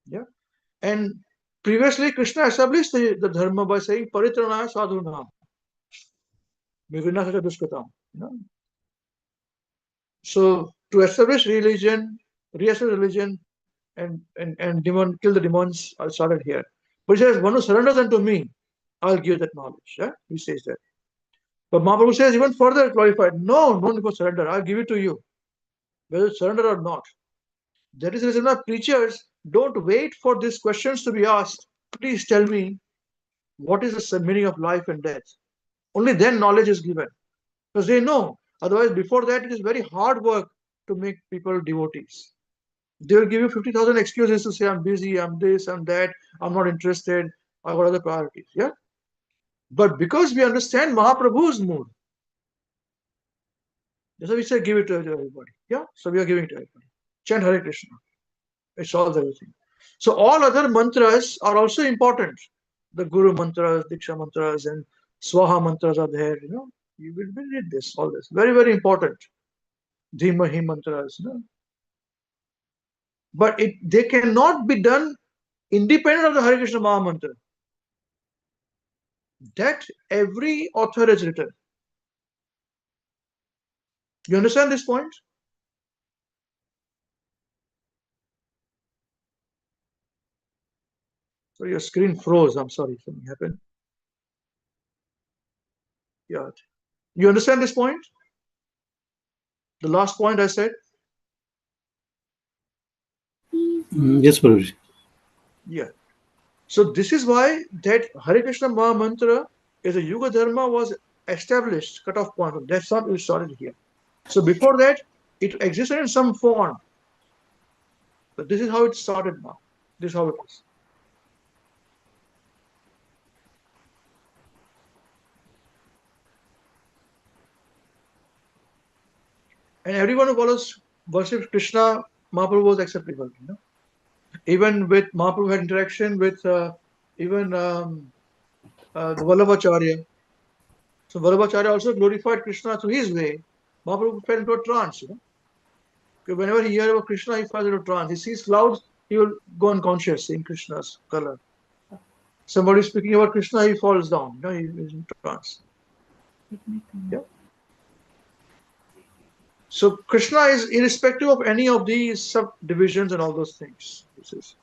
B: Yeah. And previously, Krishna established the Dharma by saying Paritranaya Sadhunam. Vivinasya Dushkatam. So to establish religion, reestablish religion, and kill the demons, I started here. But he says, one who surrenders unto me, I'll give that knowledge. Yeah? He says that. But Mahaprabhu says even further clarified, no need for surrender, I'll give it to you, whether you surrender or not. That is the reason why preachers don't wait for these questions to be asked. Please tell me, what is the meaning of life and death? Only then knowledge is given. Because they know. Otherwise, before that, it is very hard work to make people devotees. They will give you 50,000 excuses to say, I'm busy, I'm this, I'm that, I'm not interested, I got other priorities. Yeah. But because we understand Mahaprabhu's mood, that's why we say give it to everybody. Yeah. So we are giving it to everybody. Chant Hare Krishna. It solves everything. So all other mantras are also important. The Guru mantras, Diksha mantras, and Swaha mantras are there. You will read this, all this. Very, very important. Dhimahi mantras. But they cannot be done independent of the Hare Krishna Maha Mantra. That every author has written. You understand this point? So your screen froze. I'm sorry, something happened. Yeah. You understand this point? The last point I said?
F: Yes, Prabhuji.
B: Yeah. So this is why that Hare Krishna Maha Mantra as a Yuga Dharma was established, cutoff point. That's not it started here. So before that, it existed in some form. But this is how it started now. This is how it is. And everyone who worships Krishna, Mahaprabhu was acceptable. Even with Mahaprabhu had interaction with even the Vallabhacharya. So Vallabhacharya also glorified Krishna through his way. Mahaprabhu fell into a trance. Whenever he hears about Krishna, he falls into a trance. He sees clouds, he will go unconscious seeing Krishna's color. Somebody speaking about Krishna, he falls down. He is in trance. Yeah. So Krishna is irrespective of any of these subdivisions and all those things. This is,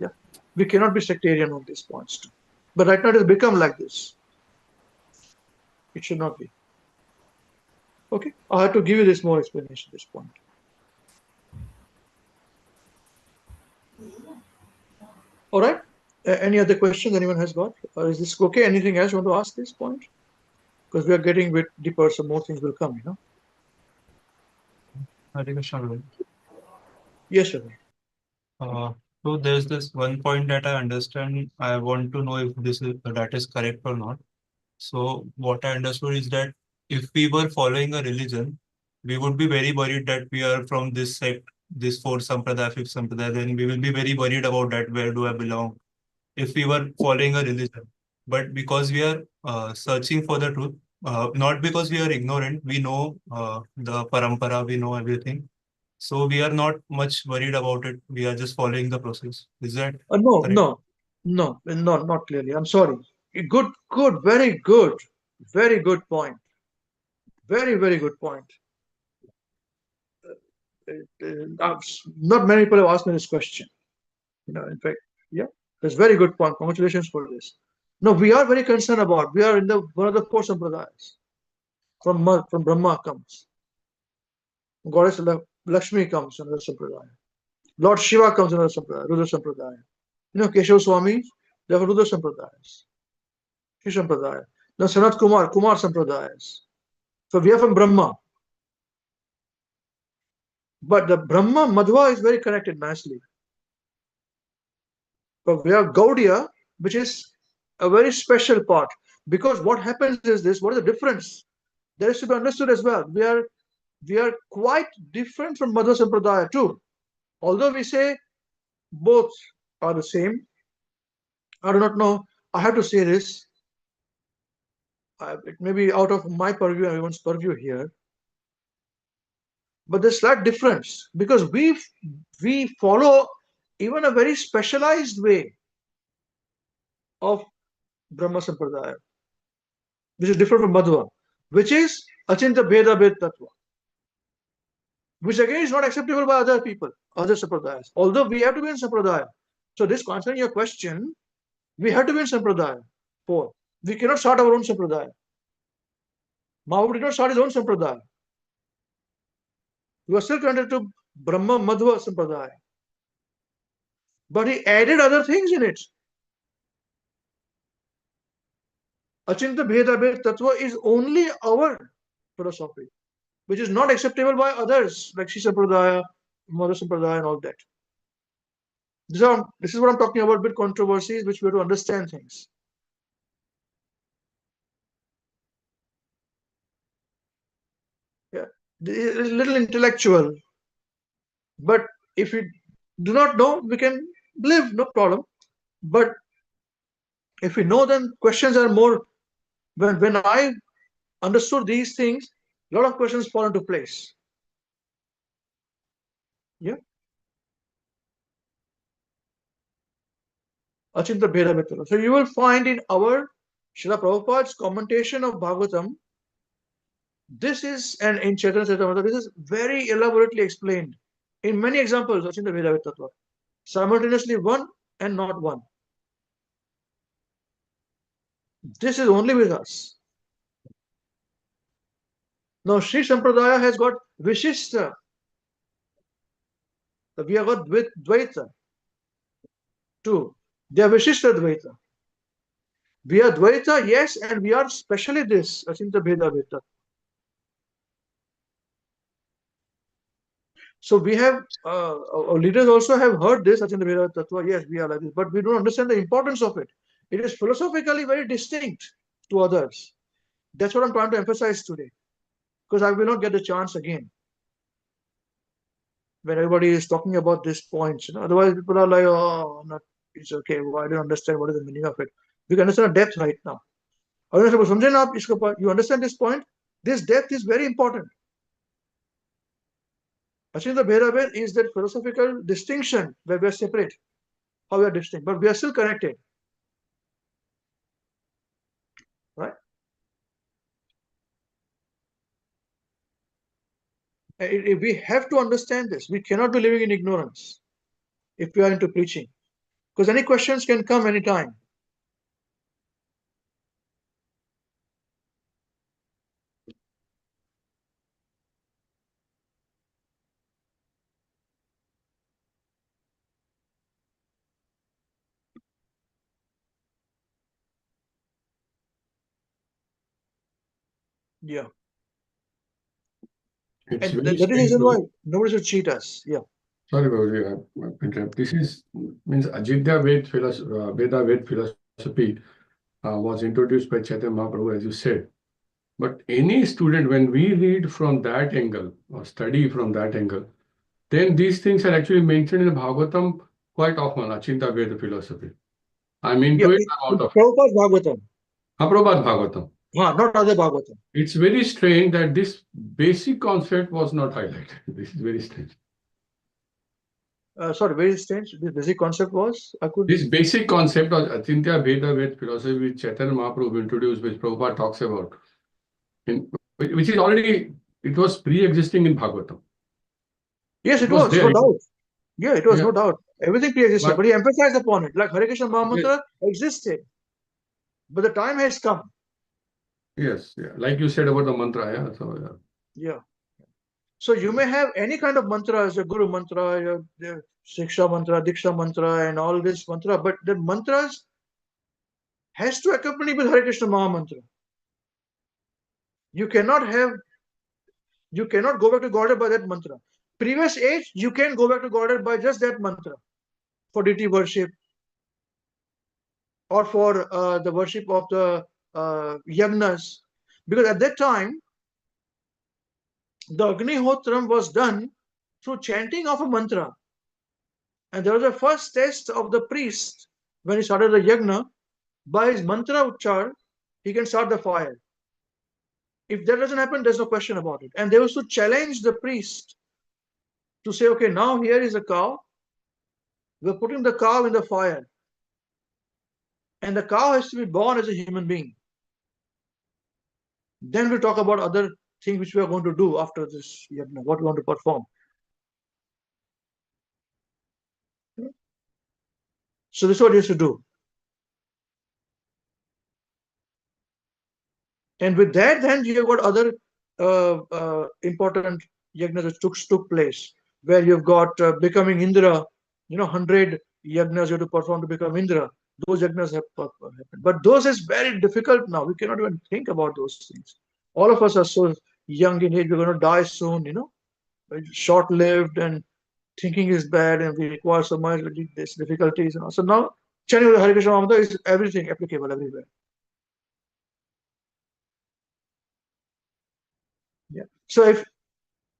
B: yeah, we cannot be sectarian on these points too. But right now it has become like this. It should not be. Okay, I have to give you this more explanation at this point. All right. Any other questions anyone has got? Or is this okay? Anything else you want to ask this point? Because we are getting a bit deeper, so more things will come, you know.
A: Hare Krishna, Lord.
B: Yes, sir.
A: So there's this one point that I understand. I want to know if that is correct or not. So what I understood is that if we were following a religion, we would be very worried that we are from this sect, this fourth sampradaya, fifth sampradaya. Then we will be very worried about that. Where do I belong? If we were following a religion, but because we are searching for the truth, not because we are ignorant, we know the parampara, we know everything. So we are not much worried about it. We are just following the process. Is that
B: No,
A: correct?
B: not clearly. I'm sorry. Good, very good point. Very good point. Not many people have asked me this question. You know, in fact, yeah, that's very good point. Congratulations for this. No, we are very concerned about. We are in the one of the four sampradayas. From Brahma comes. Goddess Lakshmi comes another sampradaya. Lord Shiva comes another sampradaya, Rudra sampradaya. You know, Keshav Swami, they have Rudra sampradayas. Shiv sampradaya. Now Sanat Kumar sampradayas. So we are from Brahma. But the Brahma Madhva is very connected nicely. But we have Gaudiya, which is a very special part. Because what happens is this, what is the difference? There is to be understood as well. We are quite different from Madhva Sampradaya too. Although we say both are the same, I do not know. I have to say this. It may be out of my purview, everyone's purview here. But there's slight difference because we follow even a very specialized way of Brahma Sampradaya, which is different from Madhva, which is Achinta Bheda Bhed Tattva, which again is not acceptable by other people, other Sampradayas. Although we have to be in Sampradaya. So this answering your question, we have to be in Sampradaya. Four. We cannot start our own Sampradaya. Mahaprabhu did not start his own Sampradaya. He was still connected to Brahma Madhva Sampradaya. But he added other things in it. Achinta Bheda Bhed Tattva is only our philosophy, which is not acceptable by others like Sri Sampradaya, Madhva Sampradaya, and all that. This is what I'm talking about, bit controversies, which we have to understand things. Yeah, it's a little intellectual, but if we do not know, we can live, no problem. But if we know, then questions are more. When I understood these things, a lot of questions fall into place. Yeah. Achinta Bheda Bhed. So you will find in our Srila Prabhupada's commentation of Bhagavatam, this is, and in Chaitanya Charitamrita, this is very elaborately explained in many examples, Achinta Bheda Bhed Tattva. Simultaneously one and not one. This is only with us. Now Sri Sampradaya has got Vishishta. We have got Dvaita too. They are Vishishta Dvaita. We are Dvaita, yes, and we are specially this, Achinta Bheda Bhed. So we have, our leaders also have heard this, Achinta Bheda Tattva, yes, we are like this, but we don't understand the importance of it. It is philosophically very distinct to others. That's what I'm trying to emphasize today, because I will not get the chance again when everybody is talking about these points. You know? Otherwise, people are like, oh, not, it's okay, well, I don't understand what is the meaning of it. We can understand the depth right now. You understand this point? This depth is very important. Actually, the Bheda Bhed is that philosophical distinction where we are separate, how we are distinct, but we are still connected. Right? We have to understand this. We cannot be living in ignorance if we are into preaching, because any questions can come anytime. Yeah.
G: It's
B: And
G: very
B: that is the
G: strange.
B: reason why nobody should cheat us. Yeah.
G: Sorry, Babuji, I interrupt. This is means Ajidya Veda Ved philosophy was introduced by Chaitanya Mahaprabhu, as you said. But any student, when we read from that angle or study from that angle, then these things are actually mentioned in the Bhagavatam quite often, Achintya Veda philosophy. I'm into
B: Yeah.
G: it, I'm out of it.
B: Prabhupada's Bhagavatam.
G: Prabhupada Bhagavatam.
B: Not other Bhagavatam.
G: It's very strange that this basic concept was not highlighted. This is very strange.
B: Sorry, very strange. The basic concept was
G: This basic concept of Achintya Veda Ved philosophy which Chaitanya Mahaprabhu introduced, which Prabhupada talks about, which is already, it was pre-existing in Bhagavatam.
B: Yes, it
G: was
B: was,
G: there.
B: no doubt. Yeah, it was,
G: Yeah.
B: no doubt. Everything pre-existed, but he emphasized upon it. Like Hare Krishna Mahamantra existed, but the time has come.
G: Yes, yeah. Like you said about the mantra, yeah. So
B: Yeah. So you may have any kind of mantra as a Guru mantra, your Shiksha mantra, Diksha mantra, and all this mantra, but the mantras has to accompany with Hare Krishna Mahamantra. You cannot go back to Godhead by that mantra. Previous age, you can go back to Godhead by just that mantra for deity worship or for the worship of the yagnas. Because at that time, the Agnihotram was done through chanting of a mantra. And there was a first test of the priest when he started the yagna. By his mantra uchchar, he can start the fire. If that doesn't happen, there's no question about it. And they used to challenge the priest to say, okay, now here is a cow. We're putting the cow in the fire. And the cow has to be born as a human being. Then we'll talk about other things which we are going to do after this yagna, what we want to perform. So this is what he has to do. And with that, then you have got other important yagnas which took place, where you've got becoming Indra, 100 yagnas you have to perform to become Indra. Those yagnas have happened. But those is very difficult now. We cannot even think about those things. All of us are so young in age, we're going to die soon, short-lived, and thinking is bad, and we require so much these difficulties. So now, chanting Hare Krishna Mahamantra is everything applicable everywhere. Yeah. So if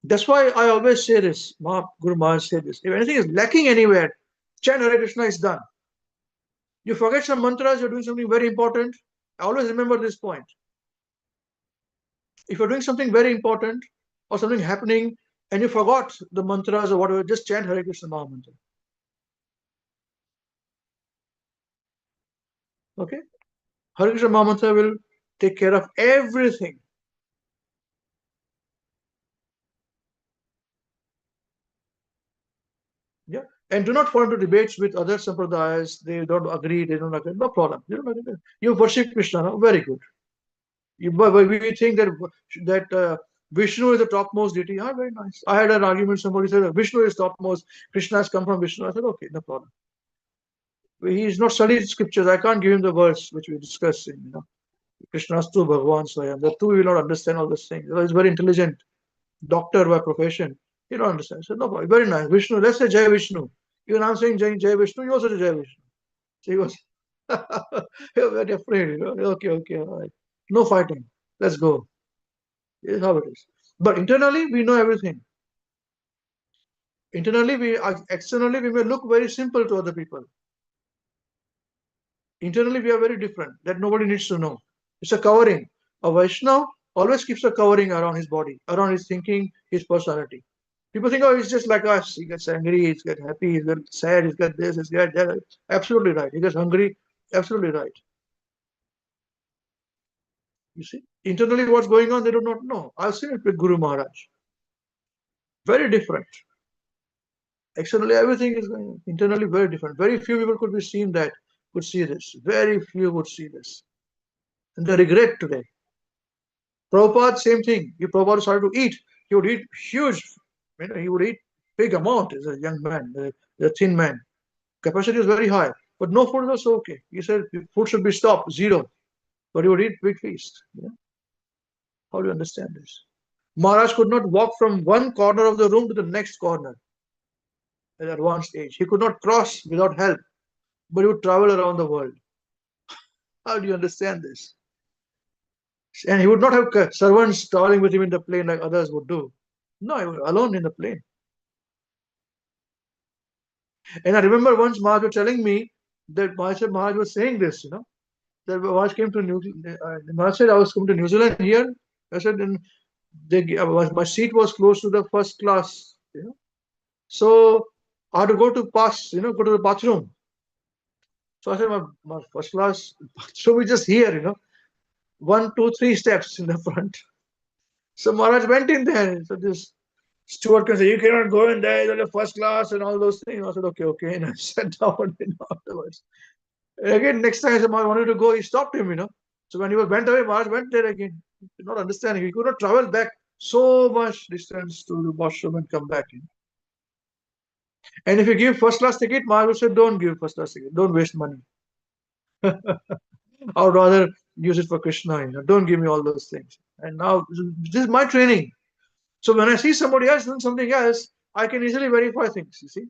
B: that's why I always say this, Guru Maharaj said this, if anything is lacking anywhere, chant Hare Krishna is done. You forget some mantras, you're doing something very important. Always remember this point. If you're doing something very important or something happening and you forgot the mantras or whatever, just chant Hare Krishna Mahamantra. Okay? Hare Krishna Mahamantra will take care of everything. Yeah. And do not fall into debates with other sampradayas. They don't agree, they don't agree. No problem. You don't agree. You worship Krishna, no? Very good. But we think that Vishnu is the topmost deity. Ah, very nice. I had an argument. Somebody said Vishnu is topmost. Krishna has come from Vishnu. I said, okay, no problem. He's not studied scriptures. I can't give him the verse which we discussed. Krishna's two Bhagavan Swayam. The two will not understand all these things. He's very intelligent doctor by profession. You don't understand. I said, no problem. Very nice. Vishnu. Let's say Jai Vishnu. Even I'm saying Jai Vishnu. You also say Jai Vishnu. So he was very afraid. Okay, all right. No fighting. Let's go. This is how it is. But internally, we know everything. Externally, we may look very simple to other people. Internally, we are very different. That nobody needs to know. It's a covering. A Vaishnava always keeps a covering around his body, around his thinking, his personality. People think, oh, he's just like us. He gets angry, he gets happy, he gets sad, he gets this, he gets that. Absolutely right. He gets hungry. Absolutely right. You see, internally what's going on, they do not know. I've seen it with Guru Maharaj. Very different. Externally, everything is going internally very different. Very few people could see this. Very few would see this. And they regret today. Prabhupada, same thing. If Prabhupada started to eat, he would eat huge, he would eat big amount as a young man, a thin man. Capacity is very high, but no food was okay. He said food should be stopped, zero. But he would eat big feast. How do you understand this? Maharaj could not walk from one corner of the room to the next corner at advanced age. He could not cross without help, but he would travel around the world. How do you understand this? And he would not have servants traveling with him in the plane like others would do. No, he was alone in the plane. And I remember once Maharaj was telling me that Maharaj was saying this, that Maharaj came to Maharaj said, I was coming to New Zealand here. I said, and my seat was close to the first class, So I had to go to go to the bathroom. So I said, my first class bathroom is just here, 1, 2, 3 steps in the front. So Maharaj went in there. So this steward can say, you cannot go in there, you're the first class and all those things. I said, okay. And I sat down afterwards. And again, next time I said, Maharaj wanted to go, he stopped him, So when he went away, Maharaj went there again. He did not understanding. He could not travel back so much distance to the washroom and come back in. And if you give first class ticket, Maharaj would say, don't give first class ticket. Don't waste money. I would rather use it for Krishna. Don't give me all those things. And now this is my training. So when I see somebody else doing something else, I can easily verify things, you see.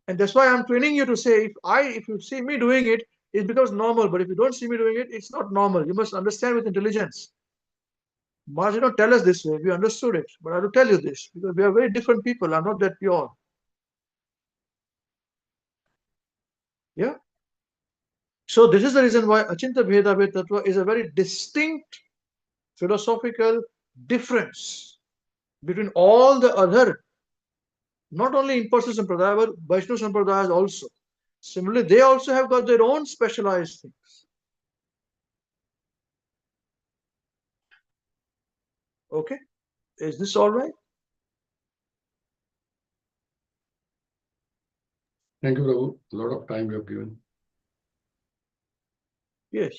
B: And that's why I'm training you to say, if you see me doing it, it's because normal. But if you don't see me doing it, it's not normal. You must understand with intelligence. Maharaj did not tell us this way. We understood it. But I have to tell you this because we are very different people. I'm not that pure. Yeah. So this is the reason why Achinta Bheda Ved Tattva is a very distinct philosophical difference between all the other, not only impersonal sampradaya, but Vaishnava sampradayas also. Similarly, they also have got their own specialized things. Okay, is this all right?
G: Thank you, Prabhu. A lot of time you have given.
B: Yes.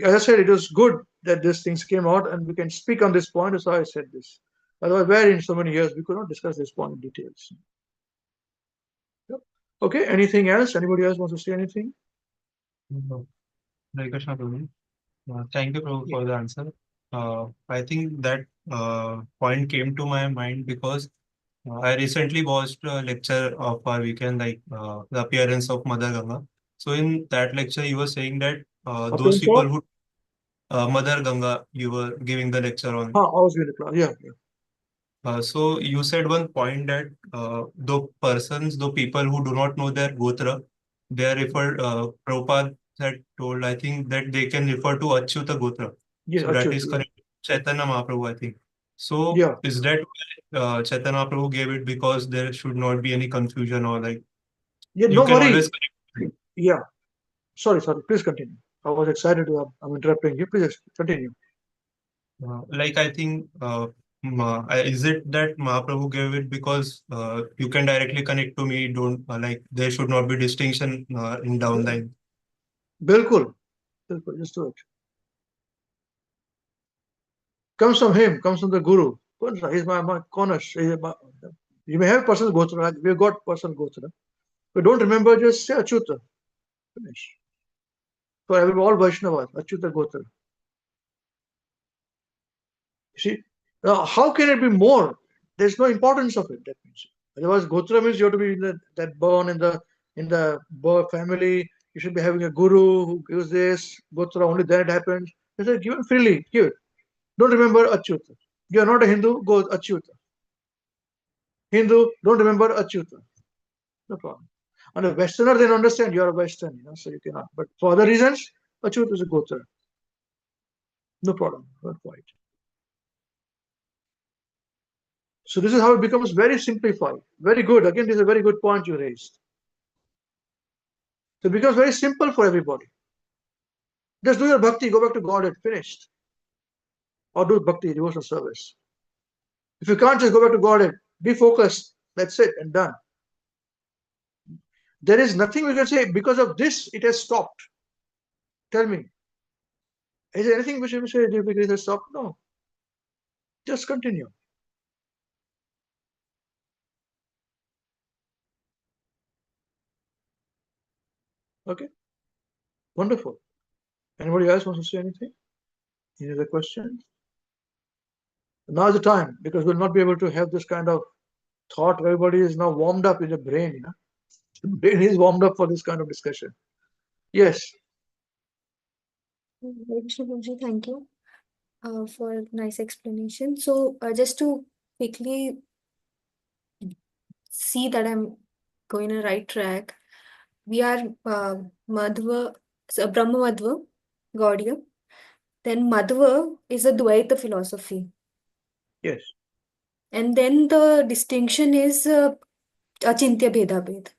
B: As I said, it was good that these things came out and we can speak on this point. That's why I said this. Otherwise, where in so many years we could not discuss this point in details. Yep. Okay, anything else? Anybody else wants to say anything?
A: No. Hare Krishna, Prabhu. Thank you, Prabhu, for the answer. I think that point came to my mind because I recently watched a lecture of our weekend, like the appearance of Mother Ganga. So in that lecture, you were saying that those people who Mother Ganga, you were giving the lecture on.
B: I was going to class. Yeah.
A: So you said one point that the people who do not know their Gotra, they are referred, Prabhupada had told, I think, that they can refer to Achyuta Gotra.
B: Yes,
A: So that is correct. Chaitanya Mahaprabhu, I think. So is that Chaitanya Mahaprabhu gave it because there should not be any confusion or like
B: no worry. Yeah. Sorry. Please continue. I was excited to I'm interrupting you. Please continue.
A: Like I think is it that Mahaprabhu gave it because you can directly connect to me, don't like there should not be distinction in downline.
B: Bilkul. Just do it. Comes from him, comes from the Guru. He's my Konash. You may have personal Gotra, we've got personal Gotra. But don't remember, just say Achyuta. Finish. For all Vaishnavas, Achyuta Gotra. See, how can it be more? There's no importance of it. That means, otherwise, Gotra means you have to be born in the family. You should be having a guru who gives this Gotra. Only then it happens. They say given freely. Give it. Don't remember Achyuta. You are not a Hindu. Go Achyuta. Hindu. Don't remember Achyuta. No problem. And a Westerner then understand you are a Western. So you cannot. But for other reasons, Achyuta is a Gotra. No problem. Not quite. So this is how it becomes very simplified. Very good. Again, this is a very good point you raised. So it becomes very simple for everybody. Just do your bhakti, go back to God and finished. Or do bhakti, devotional service. If you can't just go back to Godhead, be focused. That's it and done. There is nothing we can say because of this it has stopped. Tell me. Is there anything which we say because it has stopped? No. Just continue. Okay. Wonderful. Anybody else wants to say anything? Any other questions? Now is the time, because we'll not be able to have this kind of thought. Everybody is now warmed up in the brain. The brain is warmed up for this kind of discussion. Yes.
E: Hare Krishna Prabhuji, thank you for nice explanation. So just to quickly see that I'm going in the right track, we are Madhva, so Brahma Madhva, Gaudiya. Then Madhva is a Dvaita philosophy.
B: Yes.
E: And then the distinction is Achintya Bhedabhed,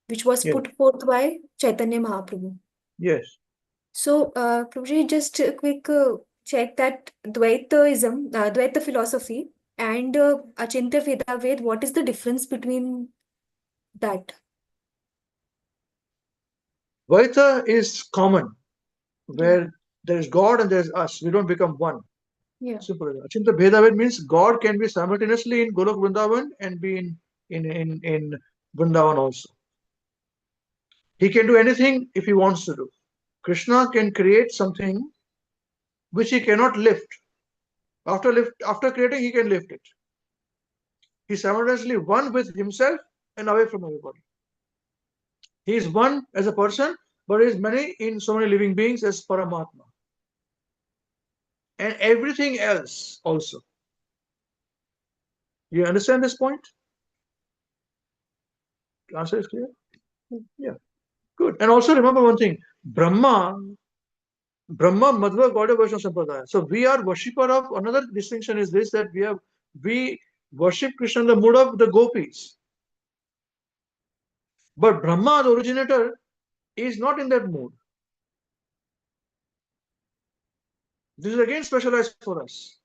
E: which was
B: Yes.
E: put forth by Chaitanya Mahaprabhu.
B: Yes.
E: So, Prabhuji, just a quick check that Dvaitaism, Dvaita philosophy and Achintya Bhedabhed, what is the difference between that?
B: Dvaita is common, where there is God and there is us. We don't become one.
E: Yeah.
B: Simple as that. Achintya Bhedabhed means God can be simultaneously in Golok Vrindavan and be in Vrindavan also. He can do anything if he wants to do. Krishna can create something which he cannot lift. After creating, he can lift it. He's simultaneously one with himself and away from everybody. He is one as a person, but is many in so many living beings as Paramatma. And everything else also. You understand this point? The answer is clear? Yeah. Good. And also remember one thing, Brahma Madhva Gaudiya Vaishnava Sampradaya. So we are worshipper of, another distinction is this, that we worship Krishna in the mood of the gopis. But Brahma, the originator, is not in that mood. This is again specialized for us,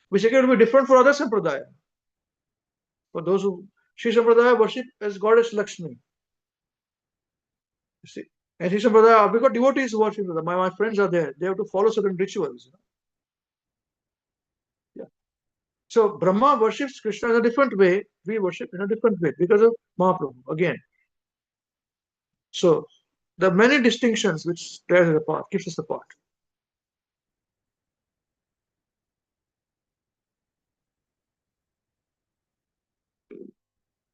B: which again will be different for other Sampradaya. For those who Sri Sampradaya worship as goddess Lakshmi. You see. And Sri Sampradaya, because devotees worship her. My friends are there. They have to follow certain rituals. Yeah. So Brahma worships Krishna in a different way. We worship in a different way because of Mahaprabhu again. So there are many distinctions which tears us apart, keeps us apart.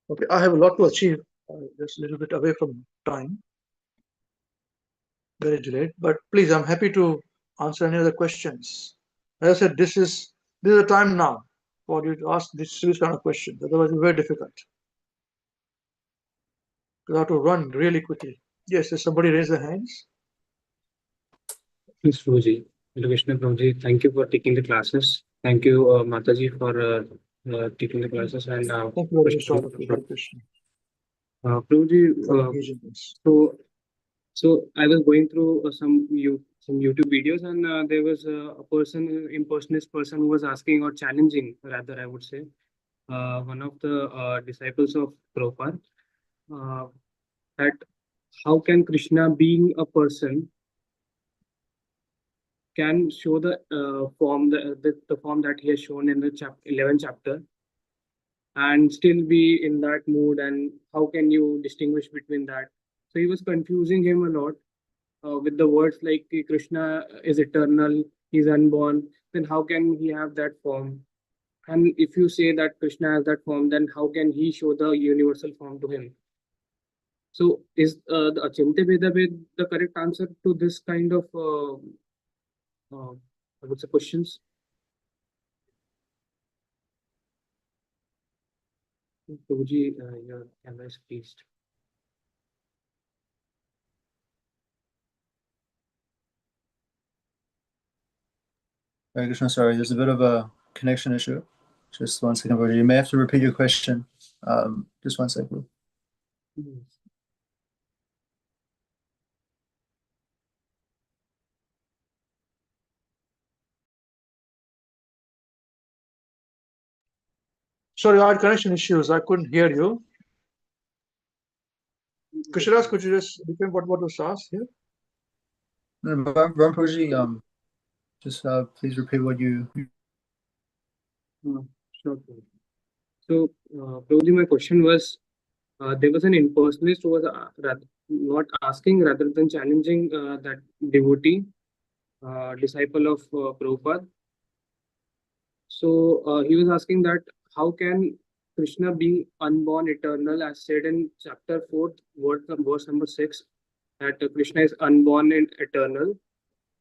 B: Okay, I have a lot to achieve. Just a little bit away from time. Very delayed, but please, I'm happy to answer any other questions. As I said, this is the time now for you to ask this kind of questions. Otherwise, it's very difficult. You have to run really quickly. Yes, does somebody raise their hands?
I: Thanks, Prabhuji. Krishna Prabhuji, thank you for taking the classes. Thank you, Mataji, for taking the classes. And
B: Thank you very much, all of you. Hare Krishna.
I: Prabhuji,
B: For engaging this.
I: so I was going through some YouTube videos, and there was a person, impersonist person, who was asking or challenging, rather, I would say, one of the disciples of Prabhupada, that how can Krishna, being a person, can show the form, the form that he has shown in the 11th chapter, and still be in that mood, and how can you distinguish between that? So he was confusing him a lot with the words like Krishna is eternal, he's unborn, then how can he have that form? And if you say that Krishna has that form, then how can he show the universal form to him? So is the Achintya Bhedabhed the correct answer to this kind of I would say questions? Prabhuji, your camera is pleased.
H: Hare Krishna, sorry, there's a bit of a connection issue. Just 1 second, Prabhuji. You may have to repeat your question. Just 1 second.
I: Yes.
B: Sorry, I had connection issues. I couldn't hear you. Krishadas, could you just repeat what was asked here?
H: Rampoji, just please repeat what you.
I: Sure. So, Prabhuji, my question was, there was an impersonalist who was not asking rather than challenging that devotee, disciple of Prabhupada. So he was asking that how can Krishna being unborn eternal, as said in chapter 4, verse number 6, that Krishna is unborn and eternal,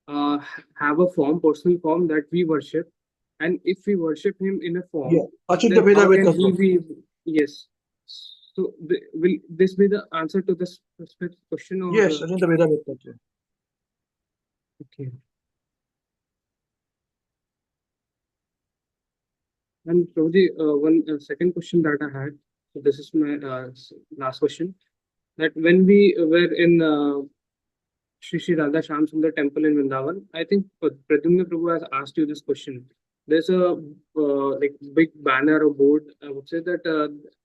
I: have a form, personal form that we worship, and if we worship him in a form,
B: Achinta
I: then how
B: Veda
I: can he
B: Tattva.
I: be? Yes. So will this be the answer to this specific question? Or,
B: Yes, Achinta Veda Tattva.
I: Okay. And Prabhuji, one second question that I had. So this is my last question. That when we were in Shri Radha Shyam Sundar temple in Vrindavan, I think Pradyumna Prabhu has asked you this question. There's a like big banner or board. I would say that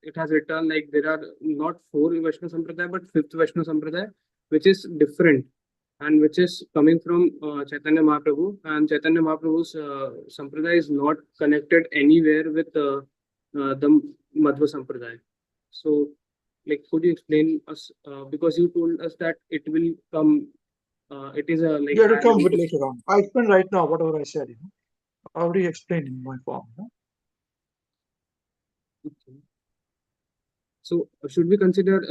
I: it has written like there are not 4 Vaishnava Sampradaya but 5th Vaishnava Sampradaya, which is different and which is coming from Chaitanya Mahaprabhu. And Chaitanya Mahaprabhu's Sampradaya is not connected anywhere with the Madhva Sampradaya. So, like, could you explain us? Because you told us that it will come. It is a like.
B: Yeah, to come with later on. I explain right now whatever I said. I already explained in my form.
I: Okay. So should we consider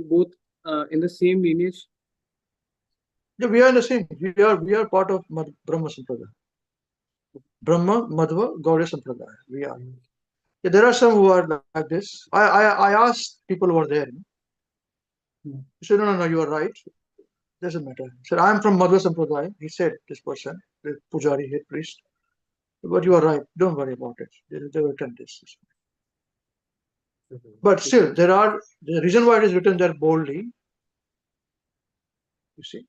I: both in the same lineage?
B: Yeah, we are in the same. We are part of Brahma Sampradaya. Brahma, Madhva, Gaudiya Sampradaya. We are. Yeah, there are some who are like this. I asked people who were there. He said, no, you are right. Doesn't matter. He said, I am from Madhva Sampradaya. He said, this person, the Pujari, head priest. But you are right. Don't worry about it. They will attend this. But still, the reason why it is written there boldly, you see,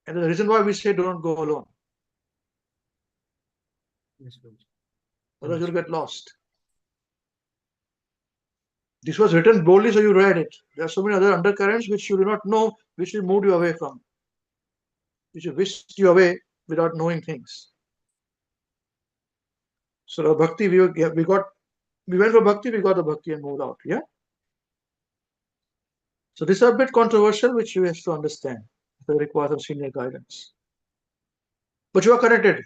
B: and the reason why we say don't go alone. Otherwise, you'll get lost. This was written boldly, so you read it. There are so many other undercurrents which you do not know, which will move you away from, which will whisk you away without knowing things. So the bhakti, we went for bhakti, we got the bhakti and moved out. Yeah. So this is a bit controversial, which you have to understand. It requires some senior guidance. But you are connected.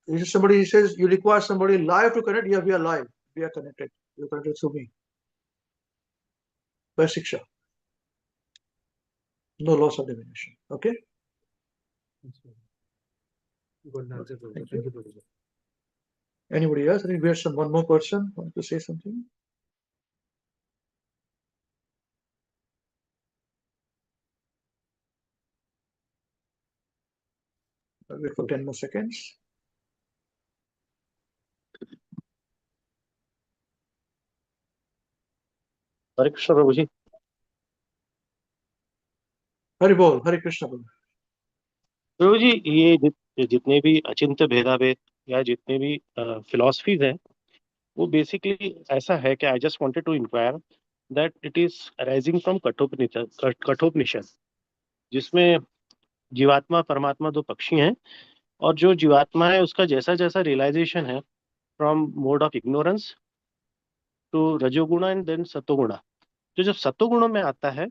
B: If somebody says you require somebody live to connect, yeah, we are live. We are connected. You are connected through me. By Siksha. No loss of divination. Okay? Thank you. Anybody else? I think we have one more person want to say something. I'll wait for 10 more seconds.
J: Hare Krishna Prabhuji.
B: Hare Bol, Hare Krishna Prabhu.
J: प्रभु जी ये जितने भी अचिंत्य भेदाभेद या जितने भी philosophies हैं वो basically ऐसा है कि I just wanted to inquire that it is arising from Kathopanishad जिसमें जीवात्मा परमात्मा 2 पक्षी हैं और जो जीवात्मा है उसका जैसा जैसा रियलाइजेशन है from mode of ignorance to रजोगुण एंड देन सतोगुण जो जब सतोगुणों में आता है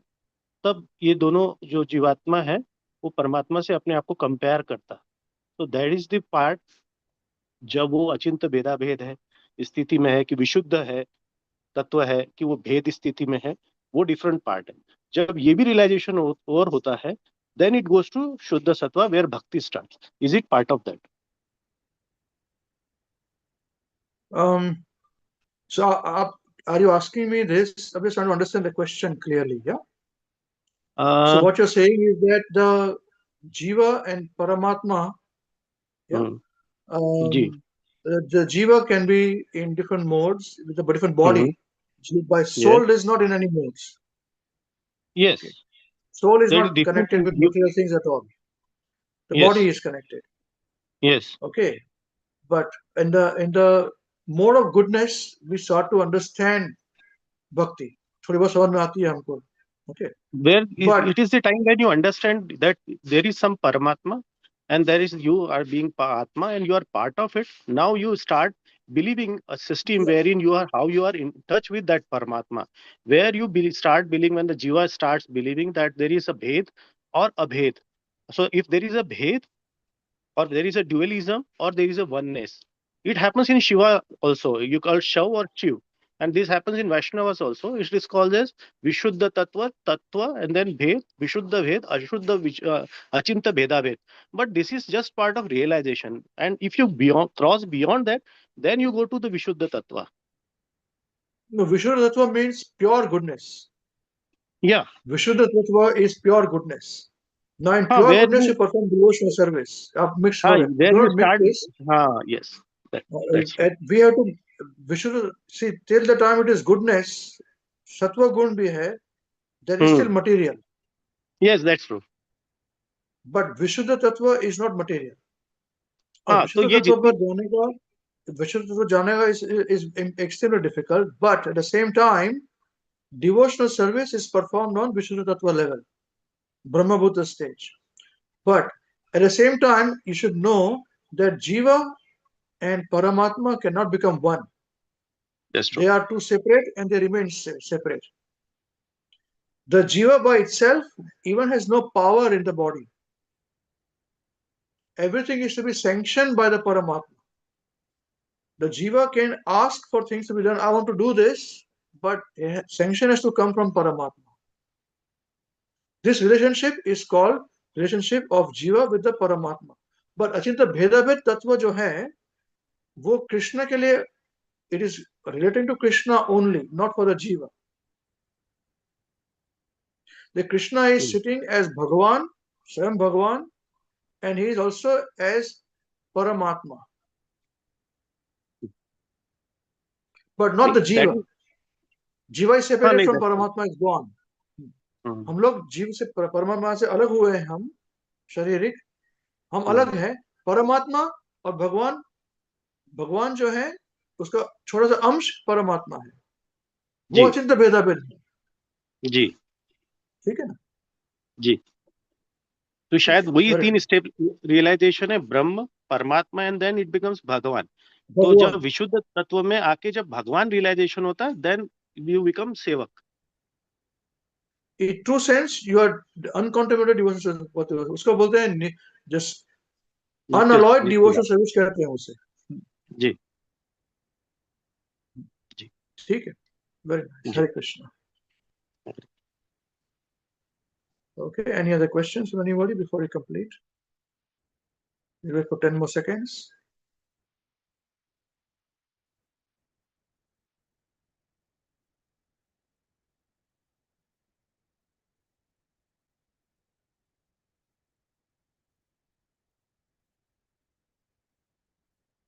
J: तब ये दोनों जो जीवात्मा है वो परमात्मा से अपने आप को कंपेयर करता। तो दैट इज द पार्ट जब वो अचिंत्य भेदाभेद है स्थिति में है कि विशुद्ध है तत्व है कि वो भेद स्थिति में है, वो डिफरेंट पार्ट है। जब ये भी रियलाइजेशन और होता है देन इट गोज टू शुद्ध सत्व वेयर भक्ति starts. Is it part of that?
B: So are you asking me this? I'm just trying to understand the question clearly. Yeah. So what you're saying is that the Jiva and Paramatma, yeah, the Jiva can be in different modes with a different body. By soul is not in any modes.
J: Yes.
B: Okay. Soul is not connected with material things at all. The body is connected.
J: Yes.
B: Okay. But in the more of goodness, we start to understand bhakti. थोड़ी बहुत समझ में आती है हमको. Okay.
J: Where
B: But
J: it is the time when you understand that there is some Paramatma and there is you are being Atma and you are part of it. Now you start believing a system wherein you are how you are in touch with that Paramatma. Where you start believing when the Jiva starts believing that there is a Bhed or Abhed. So if there is a Bhed or there is a dualism or there is a oneness, it happens in Shiva also. You call Shav or Shiv. And this happens in Vaishnavas also. It is called as Vishuddha Tattva, and then Bhed, Vishuddha Bhed, Achinta Bheda Bhed. But this is just part of realization. And if you cross beyond that, then you go to the Vishuddha Tattva.
B: no, Vishuddha Tattva means pure goodness.
J: Yeah.
B: Vishuddha Tattva is pure goodness. Now, in pure
J: Where
B: goodness, you
J: you,
B: perform devotional service. Mix हो गया.
J: where
B: Do
J: you
B: not mix
J: start,
B: this.
J: yes, that's true.
B: We have to Vishuddha. See, till the time it is goodness, Sattva Gun bhi hai, that is still material.
J: Yes, that's true.
B: But Vishuddha Tattva is not material.
J: हाँ, तो
B: Vishuddha
J: ये
B: Tattva
J: जितनी
B: पर जाने का, Vishuddha Tattva जाने का is extremely difficult. But at the same time, devotional service is performed on Vishuddha Tattva level, Brahma Bhuta stage. But at the same time, you should know that Jiva and Paramatma cannot become one.
J: That's true.
B: They are two separate and they remain separate. The Jiva by itself even has no power in the body. Everything is to be sanctioned by the Paramatma. The Jiva can ask for things to be done. I want to do this, but sanction has to come from Paramatma. This relationship is called relationship of Jiva with the Paramatma. But Achinta Bhedabhed Tattva जो है, वो Krishna के लिए, it is relating to Krishna only, not for the Jiva. The Krishna is sitting as Bhagavan, Swayam Bhagavan, and he is also as Paramatma. But not the Jiva. Jiva is separated from Paramatma, is gone. हम लोग जीव से परमात्मा से अलग हुए हैं, हम शारीरिक, हम अलग हैं. परमात्मा और भगवान जो है उसका छोटा सा अंश परमात्मा है, वो अचिंत भेदाभेद है.
J: जी,
B: ठीक है ना
J: जी. तो शायद वही 3 स्टेप रियलाइजेशन है, ब्रह्म, परमात्मा एंड देन इट बिकम्स भगवान. तो जब विशुद्ध तत्व में आके जब भगवान रियलाइजेशन होता है, देन यू बिकम सेवक.
B: In true sense, you are uncontaminated devotional service. उसको बोलते हैं just unalloyed devotional service कहते हैं उसे.
J: जी जी,
B: ठीक है. Very nice. Hare Krishna. Okay, any other questions from anybody before we complete? We wait for 10 more seconds.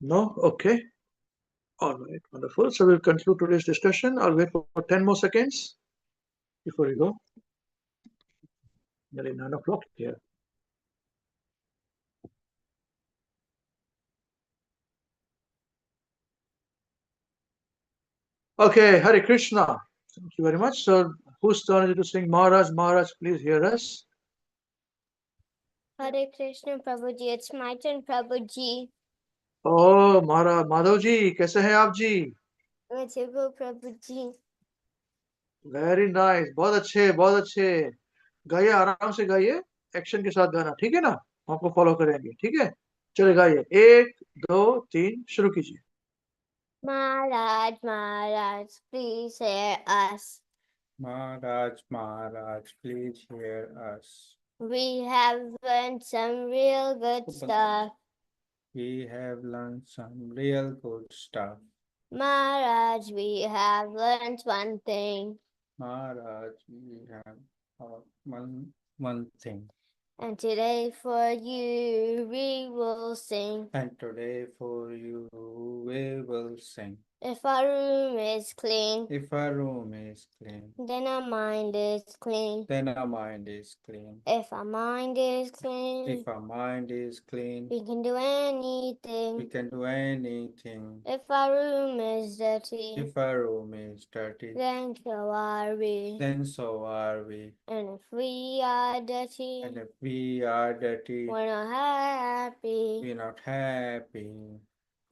B: No? Okay. All right, wonderful. So we'll conclude today's discussion. I'll wait for 10 more seconds before we go. Nearly 9 o'clock here. Okay, Hare Krishna. Thank you very much. So whose turn is it to sing? Maharaj, please hear us.
K: Hare Krishna, Prabhuji. It's my turn, Prabhuji.
B: Oh, Maharaj, Madhav ji, कैसे हैं आप जी?
K: अच्छे हो Prabhuji.
B: Very nice. बहुत अच्छे, बहुत अच्छे. गाइए, आराम से गाइए, एक्शन के साथ गाना, ठीक है ना? आपको फॉलो करेंगे, ठीक है? चले गाइए, 1 2 3 शुरू कीजिए.
K: Maharaj, please hear us.
C: Maharaj, please hear us.
K: We have learned some real good stuff.
C: We have learned some real good stuff.
K: Maharaj, we have learned one thing.
C: Maharaj, we have one thing.
K: And today for you we will sing.
C: And today for you we will sing.
K: If our room is clean,
C: If our room is clean,
K: then our mind is clean.
C: then our mind is clean.
K: If our mind is clean,
C: If our mind is clean,
K: we can do anything.
C: we can do anything.
K: If our room is dirty,
C: If our room is dirty,
K: then so are we.
C: then so are we.
K: And if we are dirty,
C: And if we are dirty,
K: we're not happy.
C: we're not happy.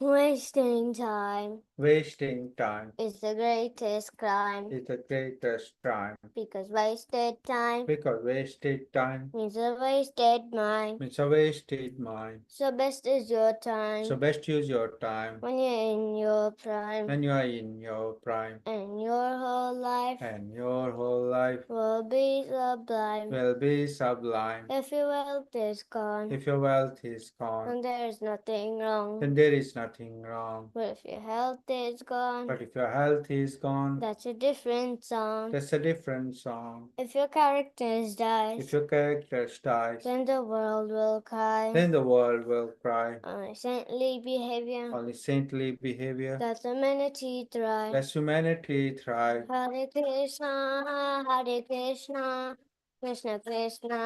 K: Wasting time
C: Wasting time
K: is the greatest crime.
C: is the greatest crime.
K: Because wasted time
C: Because wasted time
K: means a wasted mind.
C: means a wasted mind.
K: So best is your time
C: So best use your time
K: when you're in your prime.
C: when you are in your prime,
K: And your whole life
C: and your whole life
K: will be sublime.
C: will be sublime.
K: If your wealth is gone,
C: If your wealth is gone,
K: then there is nothing wrong.
C: then there is nothing wrong.
K: But if your health is gone,
C: But if your health is gone,
K: that's a different song.
C: that's a different song.
K: If your character dies,
C: If your character dies,
K: then the world will cry.
C: then the world will cry.
K: Only saintly behavior,
C: Only saintly behavior,
K: that humanity thrive.
C: lets humanity thrive.
K: Hare Krishna, Hare Krishna, Krishna Krishna,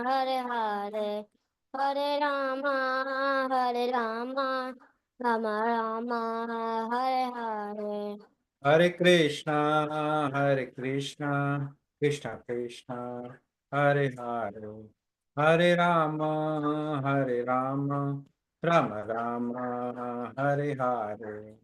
K: Hare Hare, Hare Rama, Hare Rama, Rama Rama, Hare Hare.
C: Hare Krishna, Hare Krishna, Krishna Krishna, Hare Hare, Hare Rama, Hare Rama, Rama Rama, Hare Hare.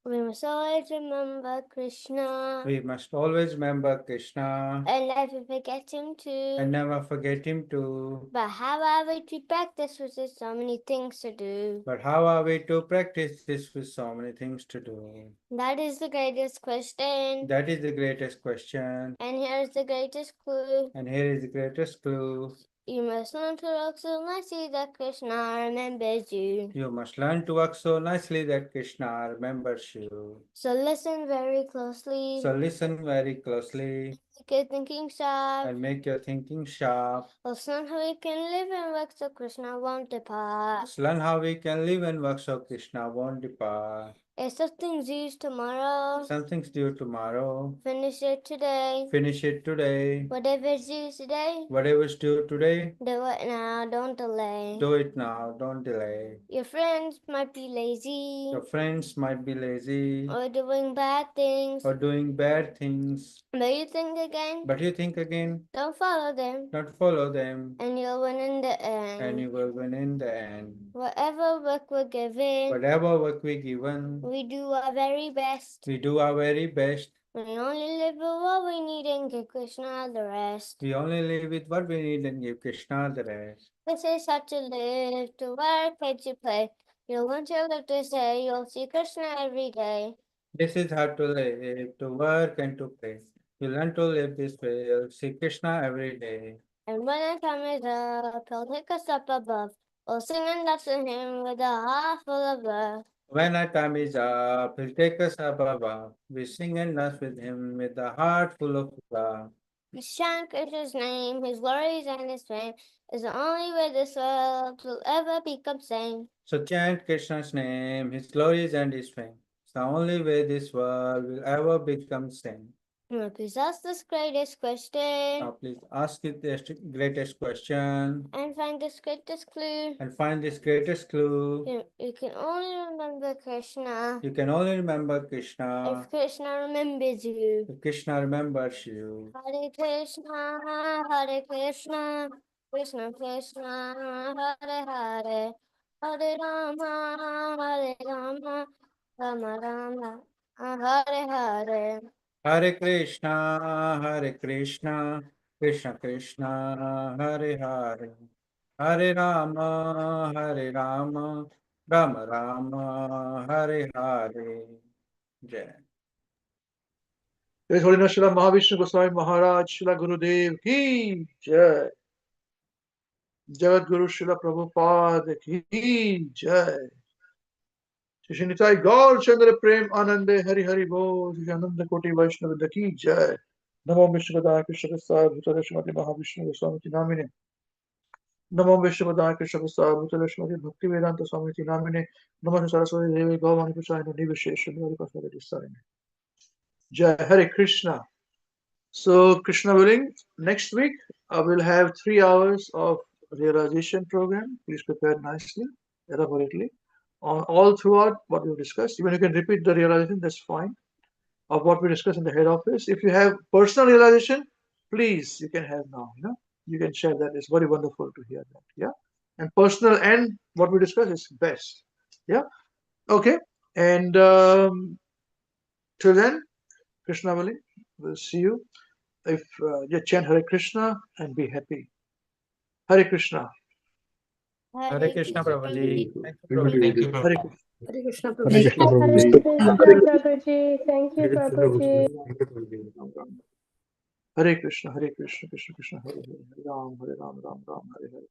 K: We must always remember Krishna,
C: We must always remember Krishna
K: and never forget him too.
C: and never forget him too.
K: But how are we to practice with there's so many things to do?
C: But how are we to practice this with so many things to do?
K: That is the greatest question.
C: That is the greatest question.
K: And here is the greatest clue.
C: And here is the greatest clue.
K: You must learn to walk so nicely that Krishna remembers you.
C: You must learn to walk so nicely that Krishna remembers you.
K: So listen very closely.
C: So listen very closely
K: Make your thinking sharp.
C: and make your thinking sharp.
K: Let's learn how we can live and work so Krishna won't depart.
C: Let's learn how we can live and work so Krishna won't depart.
K: If something's due tomorrow,
C: Something's due tomorrow.
K: finish it today.
C: Finish it today.
K: Whatever's due today,
C: Whatever's due today,
K: do it now, don't delay.
C: do it now, don't delay.
K: Your friends might be lazy
C: Your friends might be lazy
K: or doing bad things,
C: or doing bad things,
K: but you think again,
C: but you think again,
K: don't follow them,
C: don't follow them,
K: and you'll win in the
C: and you
K: end.
C: will win in the end.
K: Whatever work we're given,
C: Whatever work we given,
K: we do our very best.
C: we do our very best.
K: We only live with what we need and give Krishna the rest.
C: We only live with what we need and give Krishna the rest.
K: This is how to live, to work and to play. You'll want to live to say, you'll see Krishna every day.
C: This is how to live, to work and to play. You learn to live this way, you'll see Krishna every day.
K: And when the time is up, he'll take us up above. We'll sing and dance to him with a heart full of love.
C: When our time is up, he'll take us up above. We sing and dance with him with a heart full of love.
K: Chant Krishna's name, his glories and his fame is the only way this world will ever become sane.
C: So chant Krishna's name, his glories and his fame. It's the only way this world will ever become sane.
K: Now please ask this greatest question
C: Now please ask it the greatest question
K: and find this greatest clue.
C: and find this greatest clue.
K: You can only remember Krishna
C: You can only remember Krishna
K: if Krishna remembers you.
C: if Krishna remembers you.
K: Hare Krishna, Hare Krishna, Krishna Krishna, Hare Hare, Hare Rama, Hare Rama, Rama Rama, Hare Hare.
C: Hare Krishna, Krishna Krishna, Hare Hare, Hare Rama, Rama Rama, Hare Hare. Jai.
B: His Holiness Srila Mahavishnu Goswami Maharaj, Srila Gurudev ki Jai. Jagat Guru Srila Prabhupada ki Jai. Shri Nitai Gaur Chandra Prem Anande Hari Hari Bol. Shri Ananda Koti Vaishnava ki Jai. Namo Vishnu Gadaya Krishna Prasad Bhutara Srimati Mahavishnu Goswami Namine. Namo Vishnupadaya Krishna Prasad Bhutale Shrimati Bhakti Vedanta Swamiti Namine Namo Saraswati Devi Gaumani Prasayana Nivishesha Nivali Pasada Disayana. Jai Hare Krishna. So Krishna willing, next week I will have 3 hours of realization program. Please prepare nicely, elaborately, on all throughout what we discussed. Even you can repeat the realization, that's fine, of what we discussed in the head office. If you have personal realization, please, you can have now, you can share that. It's very wonderful to hear that, yeah. And personal and what we discussed is best, yeah. Okay, and till then, Krishna willing, we'll see you. If you chant Hare Krishna and be happy. Hare Krishna.
C: Hare Krishna, Prabhuji. Thank you,
A: Thank
C: Prabhuji.
A: you,
B: Hare
A: Prabhuji.
B: Krishna.
E: Hare Krishna,
F: Hare
E: Prabhuji.
F: Krishna,
K: Hare
F: Prabhuji.
K: Krishna,
B: Hare Krishna.
K: Prabhuji. Thank you, Prabhuji.
B: Hare Krishna, Hare Krishna, Krishna Krishna, Hare Hare, Hare Ram, Ram, Ram, Hare Hare.